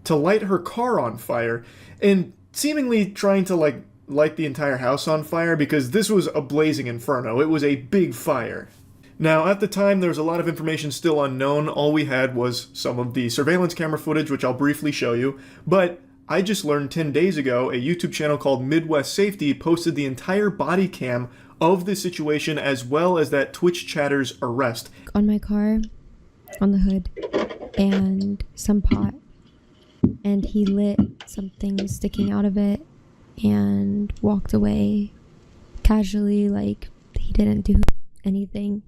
to light her car on fire, and seemingly trying to light the entire house on fire because this was a blazing inferno. It was a big fire. Now, at the time, there was a lot of information still unknown. All we had was some of the surveillance camera footage, which I'll briefly show you. But I just learned 10 days ago, a YouTube channel called Midwest Safety posted the entire body cam of this situation as well as that Twitch chatter's arrest. On my car, on the hood, and some pot. And he lit something sticking out of it and walked away casually, like he didn't do anything.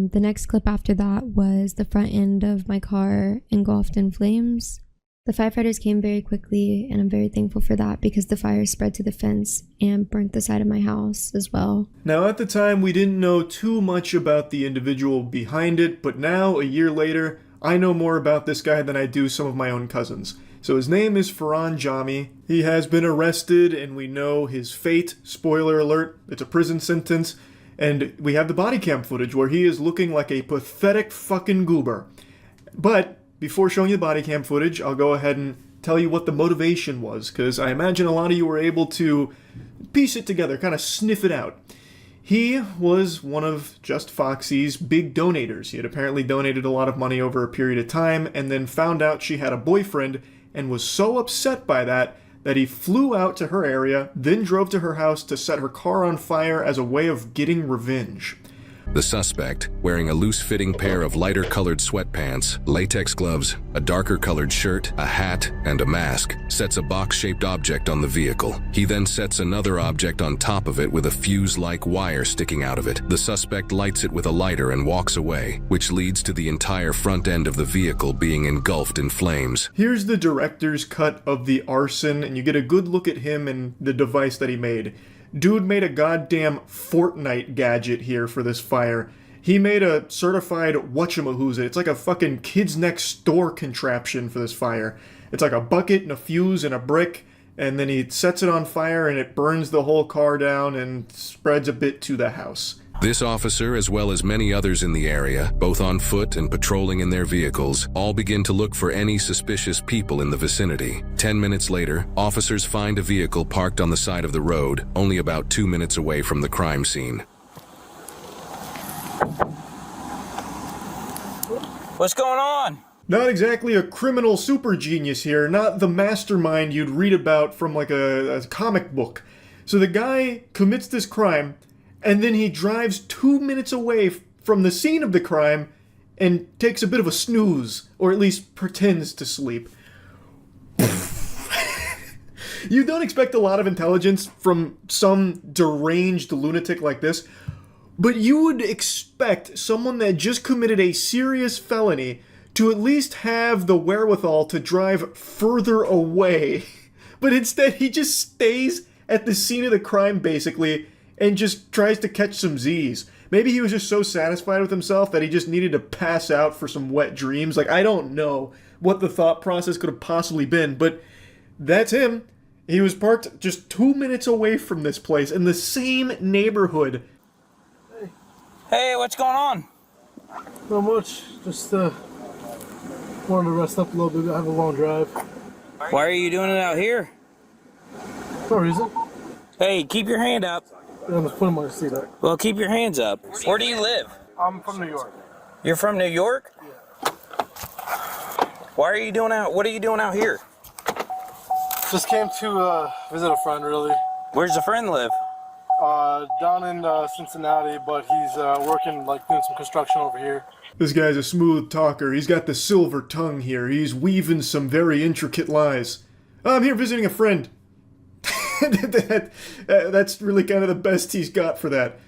The next clip after that was the front end of my car engulfed in flames. The firefighters came very quickly, and I'm very thankful for that because the fire spread to the fence and burnt the side of my house as well. Now, at the time, we didn't know too much about the individual behind it, but now, a year later, I know more about this guy than I do some of my own cousins. So his name is Farhan Jami. He has been arrested, and we know his fate. Spoiler alert, it's a prison sentence. And we have the body cam footage where he is looking like a pathetic fucking goober. But before showing you the body cam footage, I'll go ahead and tell you what the motivation was, because I imagine a lot of you were able to piece it together, kind of sniff it out. He was one of Just Foxy's big donators. He had apparently donated a lot of money over a period of time, and then found out she had a boyfriend, and was so upset by that he flew out to her area, then drove to her house to set her car on fire as a way of getting revenge. The suspect, wearing a loose-fitting pair of lighter-colored sweatpants, latex gloves, a darker-colored shirt, a hat, and a mask, sets a box-shaped object on the vehicle. He then sets another object on top of it with a fuse-like wire sticking out of it. The suspect lights it with a lighter and walks away, which leads to the entire front end of the vehicle being engulfed in flames. Here's the director's cut of the arson, and you get a good look at him and the device that he made. Dude made a goddamn Fortnite gadget here for this fire. He made a certified whatchamahooza. It's like a fucking kids next door contraption for this fire. It's like a bucket and a fuse and a brick, and then he sets it on fire and it burns the whole car down and spreads a bit to the house. This officer, as well as many others in the area, both on foot and patrolling in their vehicles, all begin to look for any suspicious people in the vicinity. 10 minutes later, officers find a vehicle parked on the side of the road, only about 2 minutes away from the crime scene. What's going on? Not exactly a criminal super genius here, not the mastermind you'd read about from like a comic book. So the guy commits this crime, and then he drives 2 minutes away from the scene of the crime and takes a bit of a snooze, or at least pretends to sleep. You don't expect a lot of intelligence from some deranged lunatic like this, but you would expect someone that just committed a serious felony to at least have the wherewithal to drive further away. But instead, he just stays at the scene of the crime, basically, and just tries to catch some Z's. Maybe he was just so satisfied with himself that he just needed to pass out for some wet dreams. Like, I don't know what the thought process could have possibly been, but that's him. He was parked just 2 minutes away from this place in the same neighborhood. Hey, what's going on? Not much. Just wanted to rest up a little bit. I have a long drive. Why are you doing it out here? No reason. Hey, keep your hand up. I'm just putting my seat up. Well, keep your hands up. Where do you live? I'm from New York. You're from New York? Yeah. Why are you doing out? What are you doing out here? Just came to visit a friend, really. Where's the friend live? Down in Cincinnati, but he's working, like, doing some construction over here. This guy's a smooth talker. He's got the silver tongue here. He's weaving some very intricate lies. I'm here visiting a friend. That's really kind of the best he's got for that.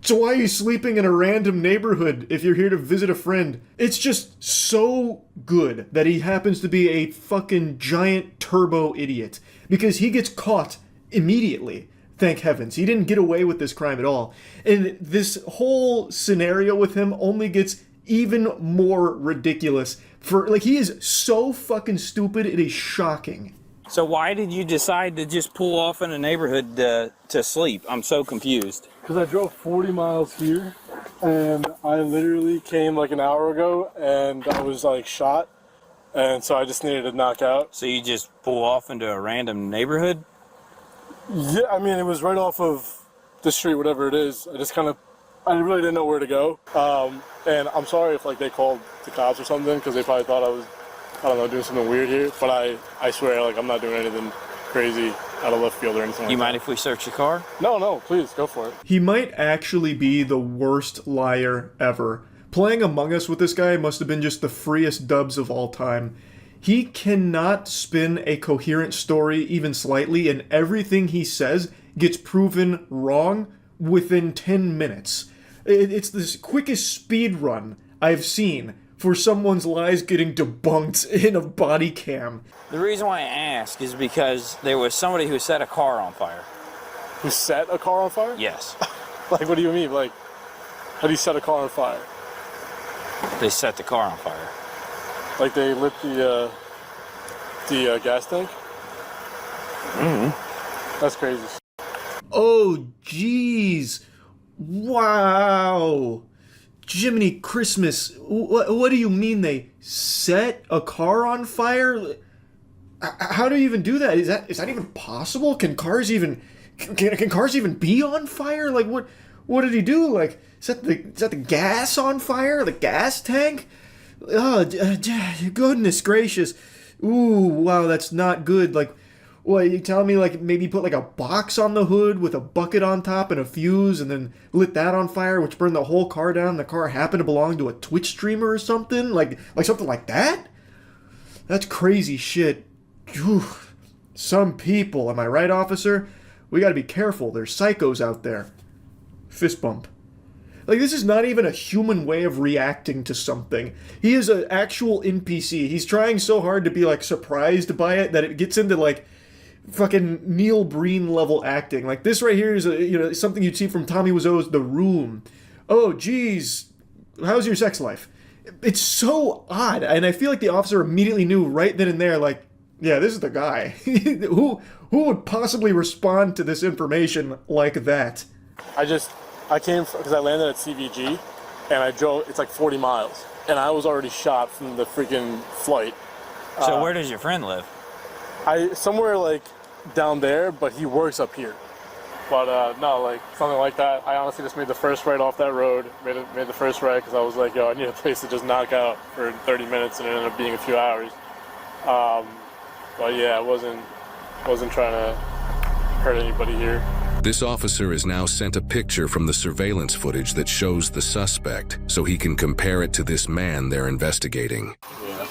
So why are you sleeping in a random neighborhood if you're here to visit a friend? It's just so good that he happens to be a fucking giant turbo idiot. Because he gets caught immediately. Thank heavens. He didn't get away with this crime at all. And this whole scenario with him only gets even more ridiculous. He is so fucking stupid, it is shocking. So why did you decide to just pull off in a neighborhood to sleep? I'm so confused. Because I drove 40 miles here, and I literally came like an hour ago, and I was like shot, and so I just needed to knock out. So you just pull off into a random neighborhood? Yeah, I mean, it was right off of the street, whatever it is. I really didn't know where to go. And I'm sorry if like they called the cops or something, because they probably thought I was, I don't know, doing something weird here. But I swear, like, I'm not doing anything crazy out of left field or anything like that. You mind if we search your car? No, please, go for it. He might actually be the worst liar ever. Playing Among Us with this guy must have been just the freest dubs of all time. He cannot spin a coherent story even slightly, and everything he says gets proven wrong within 10 minutes. It's the quickest speed run I've seen for someone's lies getting debunked in a body cam. The reason why I ask is because there was somebody who set a car on fire. Who set a car on fire? Yes. Like, what do you mean? Like, how do you set a car on fire? They set the car on fire. Like they lit the gas tank? Mm-hmm. That's crazy. Oh, jeez. Wow. Jiminy Christmas. What do you mean they set a car on fire? How do you even do that? Is that even possible? Can cars even be on fire? Like, what did he do? Like, is that the gas on fire? The gas tank? Oh, goodness gracious. Ooh, wow, that's not good. Like, what, you telling me, like, maybe put, like, a box on the hood with a bucket on top and a fuse and then lit that on fire, which burned the whole car down? The car happened to belong to a Twitch streamer or something? Like something like that? That's crazy shit. Whew. Some people, am I right, officer? We gotta be careful. There's psychos out there. Fist bump. Like, this is not even a human way of reacting to something. He is an actual NPC. He's trying so hard to be, like, surprised by it that it gets into, like, fucking Neil Breen level acting. Like, this right here is something you'd see from Tommy Wiseau's The Room. Oh, geez, how's your sex life? It's so odd, and I feel like the officer immediately knew right then and there, like, yeah, this is the guy. Who would possibly respond to this information like that? I came because I landed at CVG, and I drove, it's like 40 miles, and I was already shot from the freaking flight. So where does your friend live? Somewhere like down there, but he works up here. But no, like something like that. I honestly just made the first right off that road, made the first right because I was like, yo, I need a place to just knock out for 30 minutes, and it ended up being a few hours. But yeah, I wasn't trying to hurt anybody here. This officer has now sent a picture from the surveillance footage that shows the suspect so he can compare it to this man they're investigating. Yeah.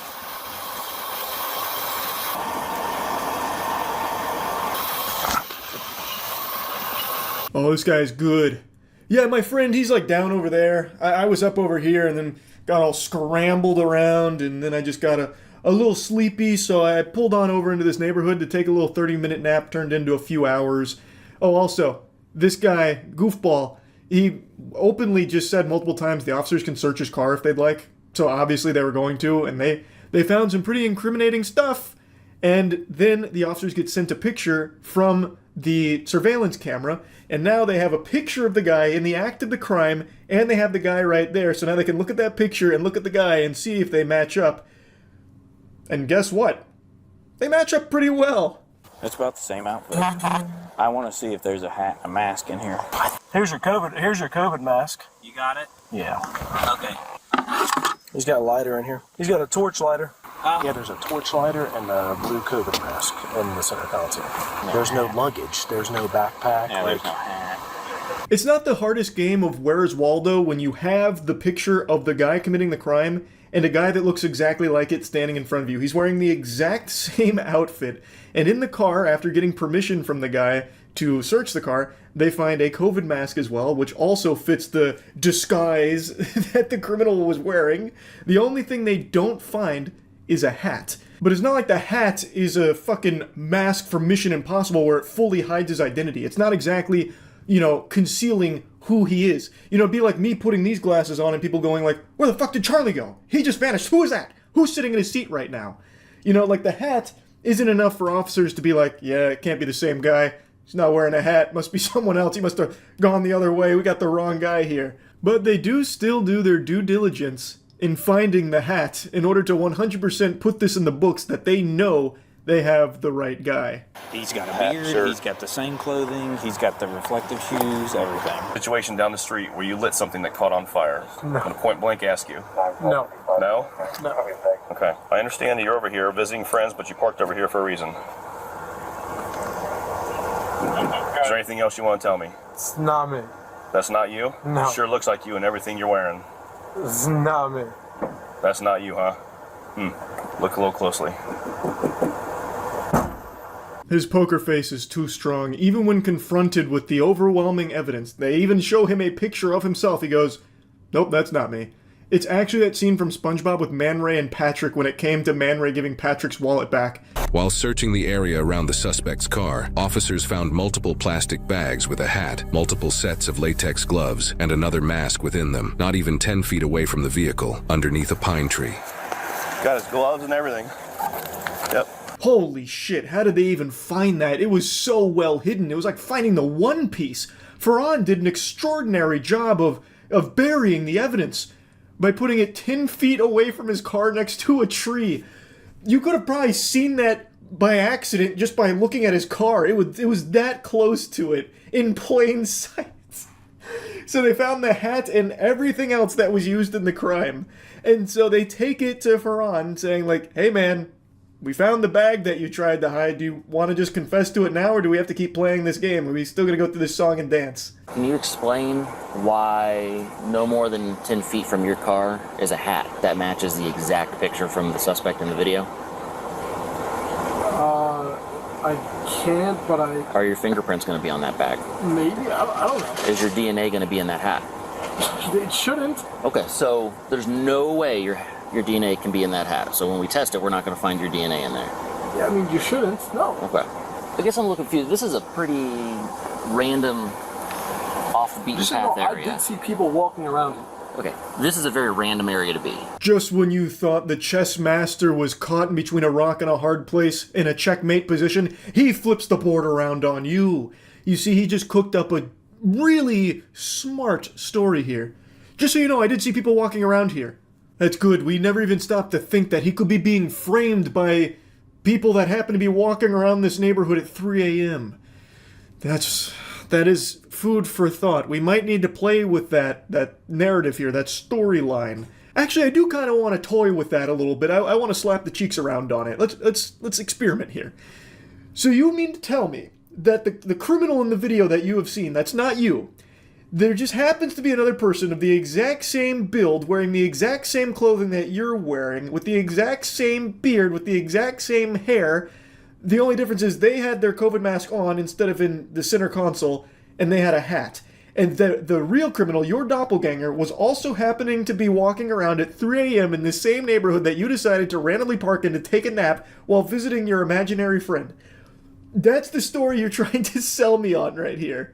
Oh, this guy's good. Yeah, my friend, he's like down over there. I was up over here and then got all scrambled around, and then I just got a little sleepy, so I pulled on over into this neighborhood to take a little 30-minute nap, turned into a few hours. Oh, also, this guy, Goofball, he openly just said multiple times the officers can search his car if they'd like. So obviously they were going to, and they found some pretty incriminating stuff. And then the officers get sent a picture from the surveillance camera, and now they have a picture of the guy in the act of the crime, and they have the guy right there. So now they can look at that picture and look at the guy and see if they match up. And guess what? They match up pretty well. It's about the same outfit. I want to see if there's a mask in here. Here's your COVID mask. You got it? Yeah. Okay. He's got a lighter in here. He's got a torch lighter. Yeah, there's a torch lighter and a blue COVID mask in the center console. There's no luggage. There's no backpack. Yeah, there's no hat. It's not the hardest game of Where's Waldo when you have the picture of the guy committing the crime and a guy that looks exactly like it standing in front of you. He's wearing the exact same outfit. And in the car, after getting permission from the guy to search the car, they find a COVID mask as well, which also fits the disguise that the criminal was wearing. The only thing they don't find is a hat. But it's not like the hat is a fucking mask from Mission Impossible where it fully hides his identity. It's not exactly, concealing who he is. It'd be like me putting these glasses on and people going like, where the fuck did Charlie go? He just vanished. Who is that? Who's sitting in his seat right now? Like the hat isn't enough for officers to be like, yeah, it can't be the same guy. He's not wearing a hat. Must be someone else. He must have gone the other way. We got the wrong guy here. But they do still do their due diligence in finding the hat in order to 100% put this in the books that they know they have the right guy. He's got a beard, he's got the same clothing, he's got the reflective shoes, everything. Situation down the street where you lit something that caught on fire. No. I'm gonna point blank ask you. No. No? No. Okay. I understand that you're over here visiting friends, but you parked over here for a reason. Is there anything else you want to tell me? It's not me. That's not you? No. Sure looks like you and everything you're wearing. It's not me. That's not you, huh? Look a little closely. His poker face is too strong. Even when confronted with the overwhelming evidence, they even show him a picture of himself. He goes, nope, that's not me. It's actually that scene from SpongeBob with Man Ray and Patrick when it came to Man Ray giving Patrick's wallet back. While searching the area around the suspect's car, officers found multiple plastic bags with a hat, multiple sets of latex gloves, and another mask within them, not even 10 feet away from the vehicle, underneath a pine tree. Got his gloves and everything. Yep. Holy shit, how did they even find that? It was so well hidden. It was like finding the One Piece. Ferran did an extraordinary job of burying the evidence by putting it 10 feet away from his car next to a tree. You could have probably seen that by accident just by looking at his car. It was that close to it in plain sight. So they found the hat and everything else that was used in the crime. And so they take it to Ferran saying like, hey man, we found the bag that you tried to hide. Do you want to just confess to it now, or do we have to keep playing this game? Are we still going to go through this song and dance? Can you explain why no more than 10 feet from your car is a hat that matches the exact picture from the suspect in the video? I can't, but Are your fingerprints going to be on that bag? maybe, I don't know. Is your DNA going to be in that hat? It shouldn't. Okay, so there's no way your DNA can be in that hat. So when we test it, we're not going to find your DNA in there. Yeah, I mean, you shouldn't, no. Okay. I guess I'm a little confused. This is a pretty random, off the beaten Just so you path know, I area. did see people walking around it. Okay, this is a very random area to be. Just when you thought the chess master was caught in between a rock and a hard place in a checkmate position, he flips the board around on you. You see, he just cooked up a really smart story here. Just so you know, I did see people walking around here. That's good. We never even stopped to think that he could be being framed by people that happen to be walking around this neighborhood at 3 a.m. That is food for thought. We might need to play with that narrative here, that storyline. Actually, I do kind of want to toy with that a little bit. I want to slap the cheeks around on it. Let's experiment here. So you mean to tell me that the criminal in the video that you have seen, that's not you. There just happens to be another person of the exact same build, wearing the exact same clothing that you're wearing, with the exact same beard, with the exact same hair. The only difference is they had their COVID mask on instead of in the center console, and they had a hat. And the real criminal, your doppelganger, was also happening to be walking around at 3 a.m. in the same neighborhood that you decided to randomly park in to take a nap while visiting your imaginary friend. That's the story you're trying to sell me on right here.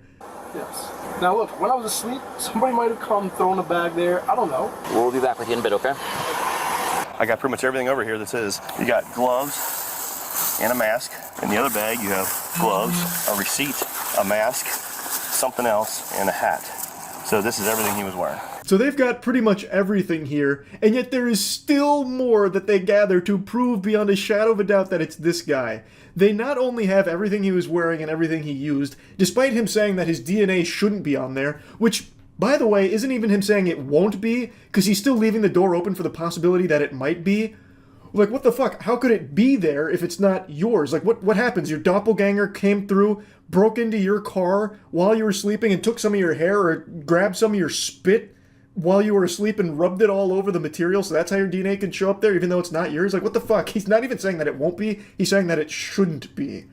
Yes. Now look, when I was asleep, somebody might have come, thrown a bag there. I don't know. We'll be back with you in a bit, okay? I got pretty much everything over here that says you got gloves and a mask. In the other bag, you have gloves, a receipt, a mask, something else, and a hat. So this is everything he was wearing. So they've got pretty much everything here, and yet there is still more that they gather to prove beyond a shadow of a doubt that it's this guy. They not only have everything he was wearing and everything he used, despite him saying that his DNA shouldn't be on there, which, by the way, isn't even him saying it won't be, because he's still leaving the door open for the possibility that it might be. Like, what the fuck? How could it be there if it's not yours? Like, what happens? Your doppelganger came through, broke into your car while you were sleeping and took some of your hair or grabbed some of your spit while you were asleep and rubbed it all over the material, so that's how your DNA can show up there even though it's not yours? Like, what the fuck? He's not even saying that it won't be, he's saying that it shouldn't be.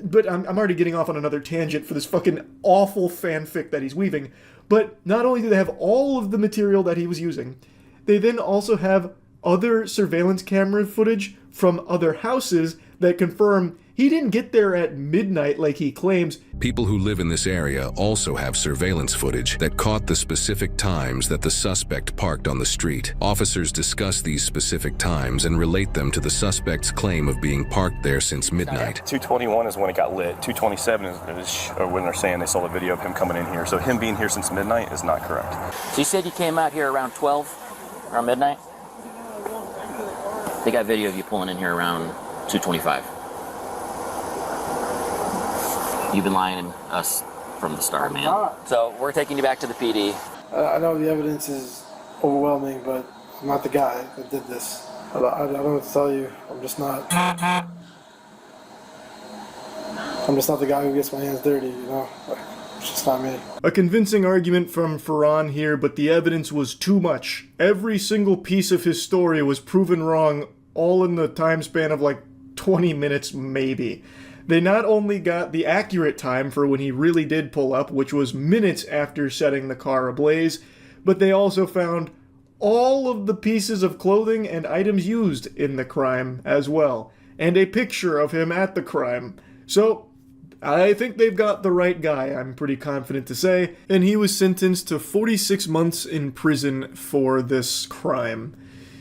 But I'm already getting off on another tangent for this fucking awful fanfic that he's weaving. But not only do they have all of the material that he was using, they then also have other surveillance camera footage from other houses that confirm he didn't get there at midnight like he claims. People who live in this area also have surveillance footage that caught the specific times that the suspect parked on the street. Officers discuss these specific times and relate them to the suspect's claim of being parked there since midnight. 2:21 is when it got lit. 2:27 is when they're saying they saw the video of him coming in here. So him being here since midnight is not correct. So you said you came out here around 12, around midnight? They got video of you pulling in here around 2:25. You've been lying to us from the start, man. So we're taking you back to the PD. I know the evidence is overwhelming, but I'm not the guy that did this. I don't know what to tell you. I'm just not the guy who gets my hands dirty, you know? It's just not me. A convincing argument from Ferran here, but the evidence was too much. Every single piece of his story was proven wrong, all in the time span of like 20 minutes maybe. They not only got the accurate time for when he really did pull up, which was minutes after setting the car ablaze, but they also found all of the pieces of clothing and items used in the crime as well, and a picture of him at the crime. So, I think they've got the right guy, I'm pretty confident to say, and he was sentenced to 46 months in prison for this crime.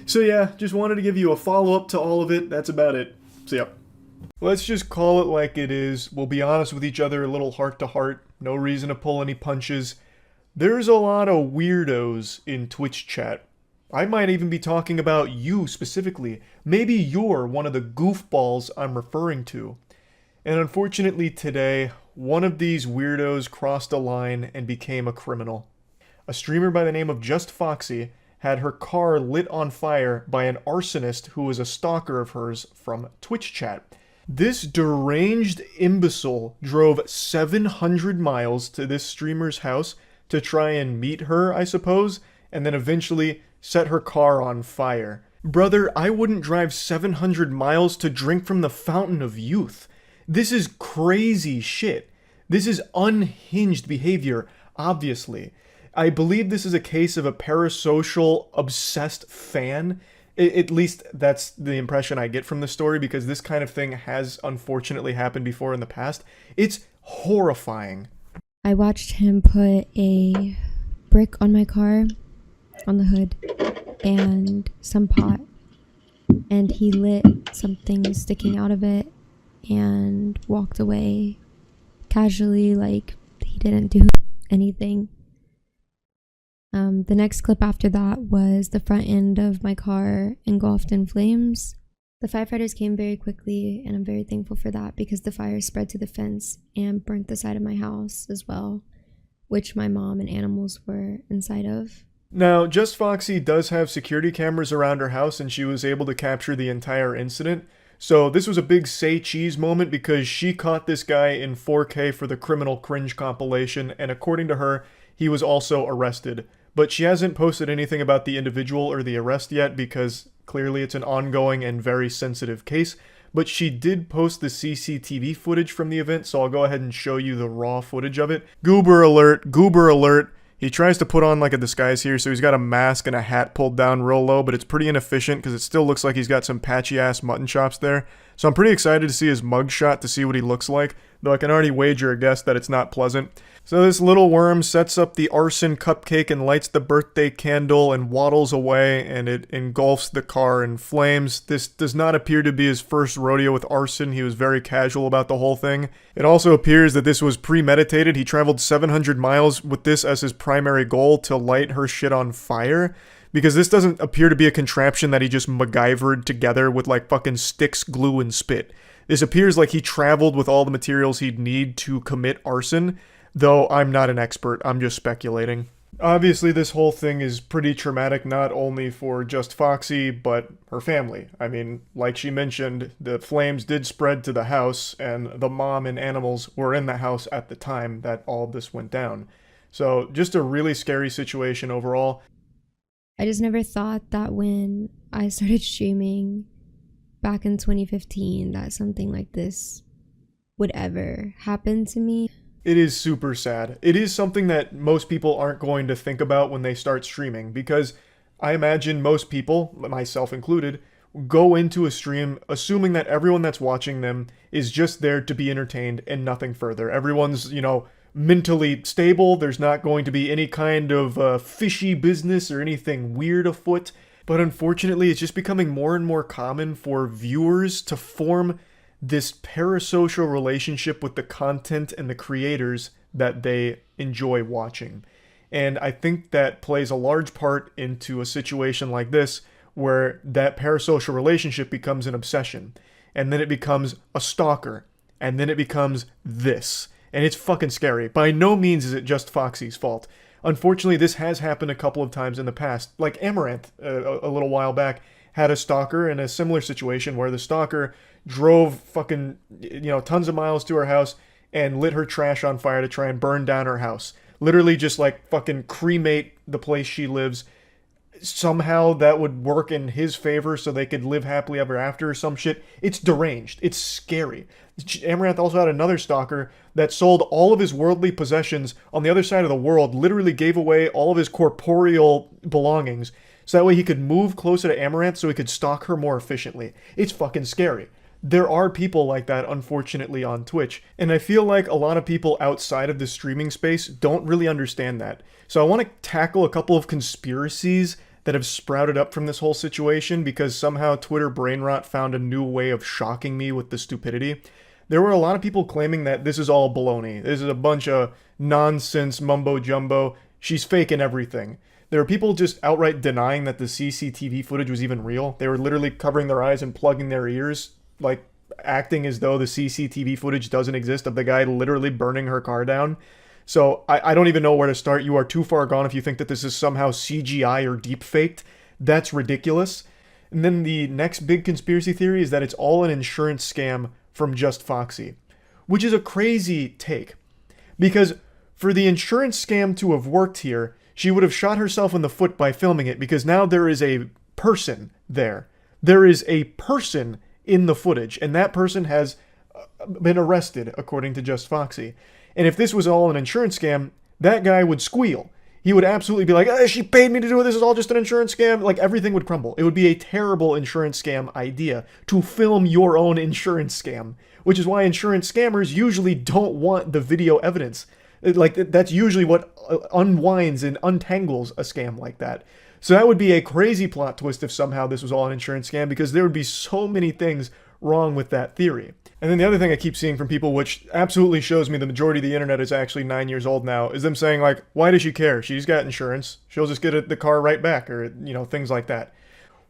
So yeah, just wanted to give you a follow-up to all of it, that's about it. So yeah. Let's just call it like it is. We'll be honest with each other a little heart to heart. No reason to pull any punches. There's a lot of weirdos in Twitch chat. I might even be talking about you specifically. Maybe you're one of the goofballs I'm referring to. And unfortunately today, one of these weirdos crossed a line and became a criminal. A streamer by the name of Just Foxy had her car lit on fire by an arsonist who was a stalker of hers from Twitch chat. This deranged imbecile drove 700 miles to this streamer's house to try and meet her, I suppose, and then eventually set her car on fire. Brother, I wouldn't drive 700 miles to drink from the fountain of youth. This is crazy shit. This is unhinged behavior, obviously. I believe this is a case of a parasocial, obsessed fan. At least that's the impression I get from the story, because this kind of thing has unfortunately happened before in the past. It's horrifying. I watched him put a brick on my car, on the hood, and some pot. And he lit something sticking out of it and walked away casually, like he didn't do anything. The next clip after that was the front end of my car engulfed in flames. The firefighters came very quickly, and I'm very thankful for that, because the fire spread to the fence and burnt the side of my house as well, which my mom and animals were inside of. Now, Just Foxy does have security cameras around her house, and she was able to capture the entire incident. So this was a big say cheese moment, because she caught this guy in 4K for the criminal Cringe compilation, and according to her, he was also arrested. But she hasn't posted anything about the individual or the arrest yet, because clearly it's an ongoing and very sensitive case. But she did post the CCTV footage from the event, so I'll go ahead and show you the raw footage of it. Goober alert, goober alert. He tries to put on like a disguise here, so he's got a mask and a hat pulled down real low, but it's pretty inefficient because it still looks like he's got some patchy ass mutton chops there. So I'm pretty excited to see his mugshot to see what he looks like, though I can already wager a guess that it's not pleasant. So this little worm sets up the arson cupcake and lights the birthday candle and waddles away, and it engulfs the car in flames. This does not appear to be his first rodeo with arson. He was very casual about the whole thing. It also appears that this was premeditated. He traveled 700 miles with this as his primary goal, to light her shit on fire. Because this doesn't appear to be a contraption that he just MacGyvered together with like fucking sticks, glue, and spit. This appears like he traveled with all the materials he'd need to commit arson. Though I'm not an expert, I'm just speculating. Obviously, this whole thing is pretty traumatic, not only for just Foxy, but her family. I mean, like she mentioned, the flames did spread to the house, and the mom and animals were in the house at the time that all this went down. So, just a really scary situation overall. I just never thought that when I started streaming back in 2015 that something like this would ever happen to me. It is super sad. It is something that most people aren't going to think about when they start streaming, because I imagine most people, myself included, go into a stream assuming that everyone that's watching them is just there to be entertained and nothing further. Everyone's, mentally stable. There's not going to be any kind of fishy business or anything weird afoot. But unfortunately, it's just becoming more and more common for viewers to form this parasocial relationship with the content and the creators that they enjoy watching. And I think that plays a large part into a situation like this, where that parasocial relationship becomes an obsession. And then it becomes a stalker. And then it becomes this. And it's fucking scary. By no means is it just Foxy's fault. Unfortunately, this has happened a couple of times in the past. Like Amaranth, a little while back, had a stalker in a similar situation where the stalker drove fucking, tons of miles to her house and lit her trash on fire to try and burn down her house. Literally just like fucking cremate the place she lives. Somehow that would work in his favor so they could live happily ever after or some shit. It's deranged. It's scary. Amaranth also had another stalker that sold all of his worldly possessions on the other side of the world, literally gave away all of his corporeal belongings, so that way he could move closer to Amaranth so he could stalk her more efficiently. It's fucking scary. There are people like that, unfortunately, on Twitch, and I feel like a lot of people outside of the streaming space don't really understand that. So I want to tackle a couple of conspiracies that have sprouted up from this whole situation, because somehow Twitter brain rot found a new way of shocking me with the stupidity. There were a lot of people claiming that this is all baloney. This is a bunch of nonsense mumbo jumbo. She's faking everything. There are people just outright denying that the CCTV footage was even real. They were literally covering their eyes and plugging their ears, like acting as though the CCTV footage doesn't exist of the guy literally burning her car down. So I don't even know where to start. You are too far gone if you think that this is somehow CGI or deepfaked. That's ridiculous. And then the next big conspiracy theory is that it's all an insurance scam from Just Foxy, which is a crazy take. Because for the insurance scam to have worked here, she would have shot herself in the foot by filming it, because now there is a person there. There is a person in the footage, and that person has been arrested, according to Just Foxy. And if this was all an insurance scam, that guy would squeal. He would absolutely be like, she paid me to do it, this is all just an insurance scam. Like, everything would crumble. It would be a terrible insurance scam idea to film your own insurance scam, which is why insurance scammers usually don't want the video evidence. Like, that's usually what unwinds and untangles a scam like that. So that would be a crazy plot twist if somehow this was all an insurance scam, because there would be so many things wrong with that theory. And then the other thing I keep seeing from people, which absolutely shows me the majority of the internet is actually 9 years old now, is them saying like, why does she care? She's got insurance. She'll just get the car right back, or, things like that.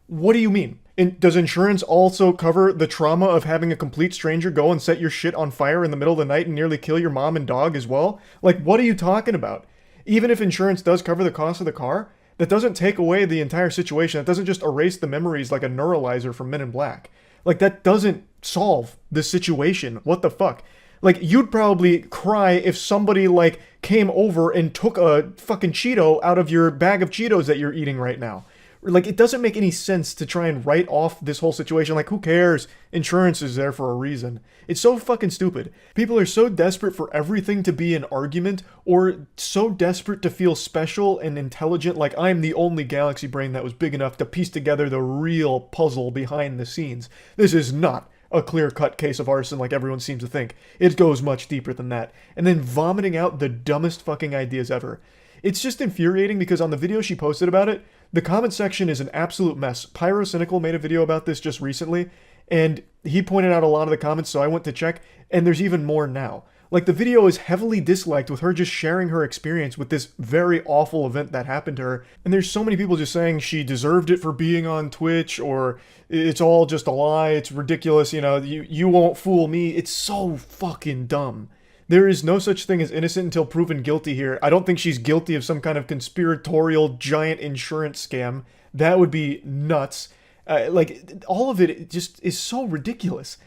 What do you mean? Does insurance also cover the trauma of having a complete stranger go and set your shit on fire in the middle of the night and nearly kill your mom and dog as well? Like, what are you talking about? Even if insurance does cover the cost of the car, that doesn't take away the entire situation. That doesn't just erase the memories like a neuralizer from Men in Black. Like, that doesn't solve the situation. What the fuck? Like, you'd probably cry if somebody, like, came over and took a fucking Cheeto out of your bag of Cheetos that you're eating right now. Like, it doesn't make any sense to try and write off this whole situation. Like, who cares? Insurance is there for a reason. It's so fucking stupid. People are so desperate for everything to be an argument, or so desperate to feel special and intelligent, like I'm the only galaxy brain that was big enough to piece together the real puzzle behind the scenes. This is not a clear-cut case of arson like everyone seems to think. It goes much deeper than that. And then vomiting out the dumbest fucking ideas ever. It's just infuriating because on the video she posted about it, the comment section is an absolute mess. Pyrocynical made a video about this just recently, and he pointed out a lot of the comments, so I went to check, and there's even more now. Like, the video is heavily disliked with her just sharing her experience with this very awful event that happened to her. And there's so many people just saying she deserved it for being on Twitch, or it's all just a lie, it's ridiculous, you know, you won't fool me. It's so fucking dumb. There is no such thing as innocent until proven guilty here. I don't think she's guilty of some kind of conspiratorial giant insurance scam. That would be nuts. Like, all of it just is so ridiculous.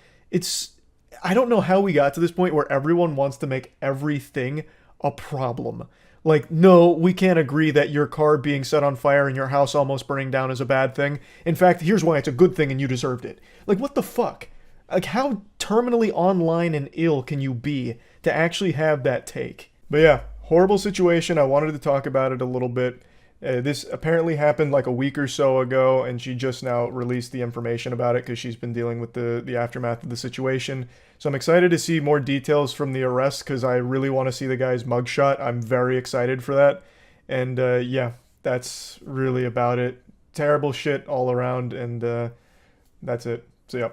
I don't know how we got to this point where everyone wants to make everything a problem. Like, no, we can't agree that your car being set on fire and your house almost burning down is a bad thing. In fact, here's why it's a good thing and you deserved it. Like, what the fuck? Like, how terminally online and ill can you be to actually have that take? But yeah, horrible situation. I wanted to talk about it a little bit. This apparently happened like a week or so ago, and she just now released the information about it because she's been dealing with the aftermath of the situation. So I'm excited to see more details from the arrest because I really want to see the guy's mugshot. I'm very excited for that. And yeah, that's really about it. Terrible shit all around, and that's it. So yeah.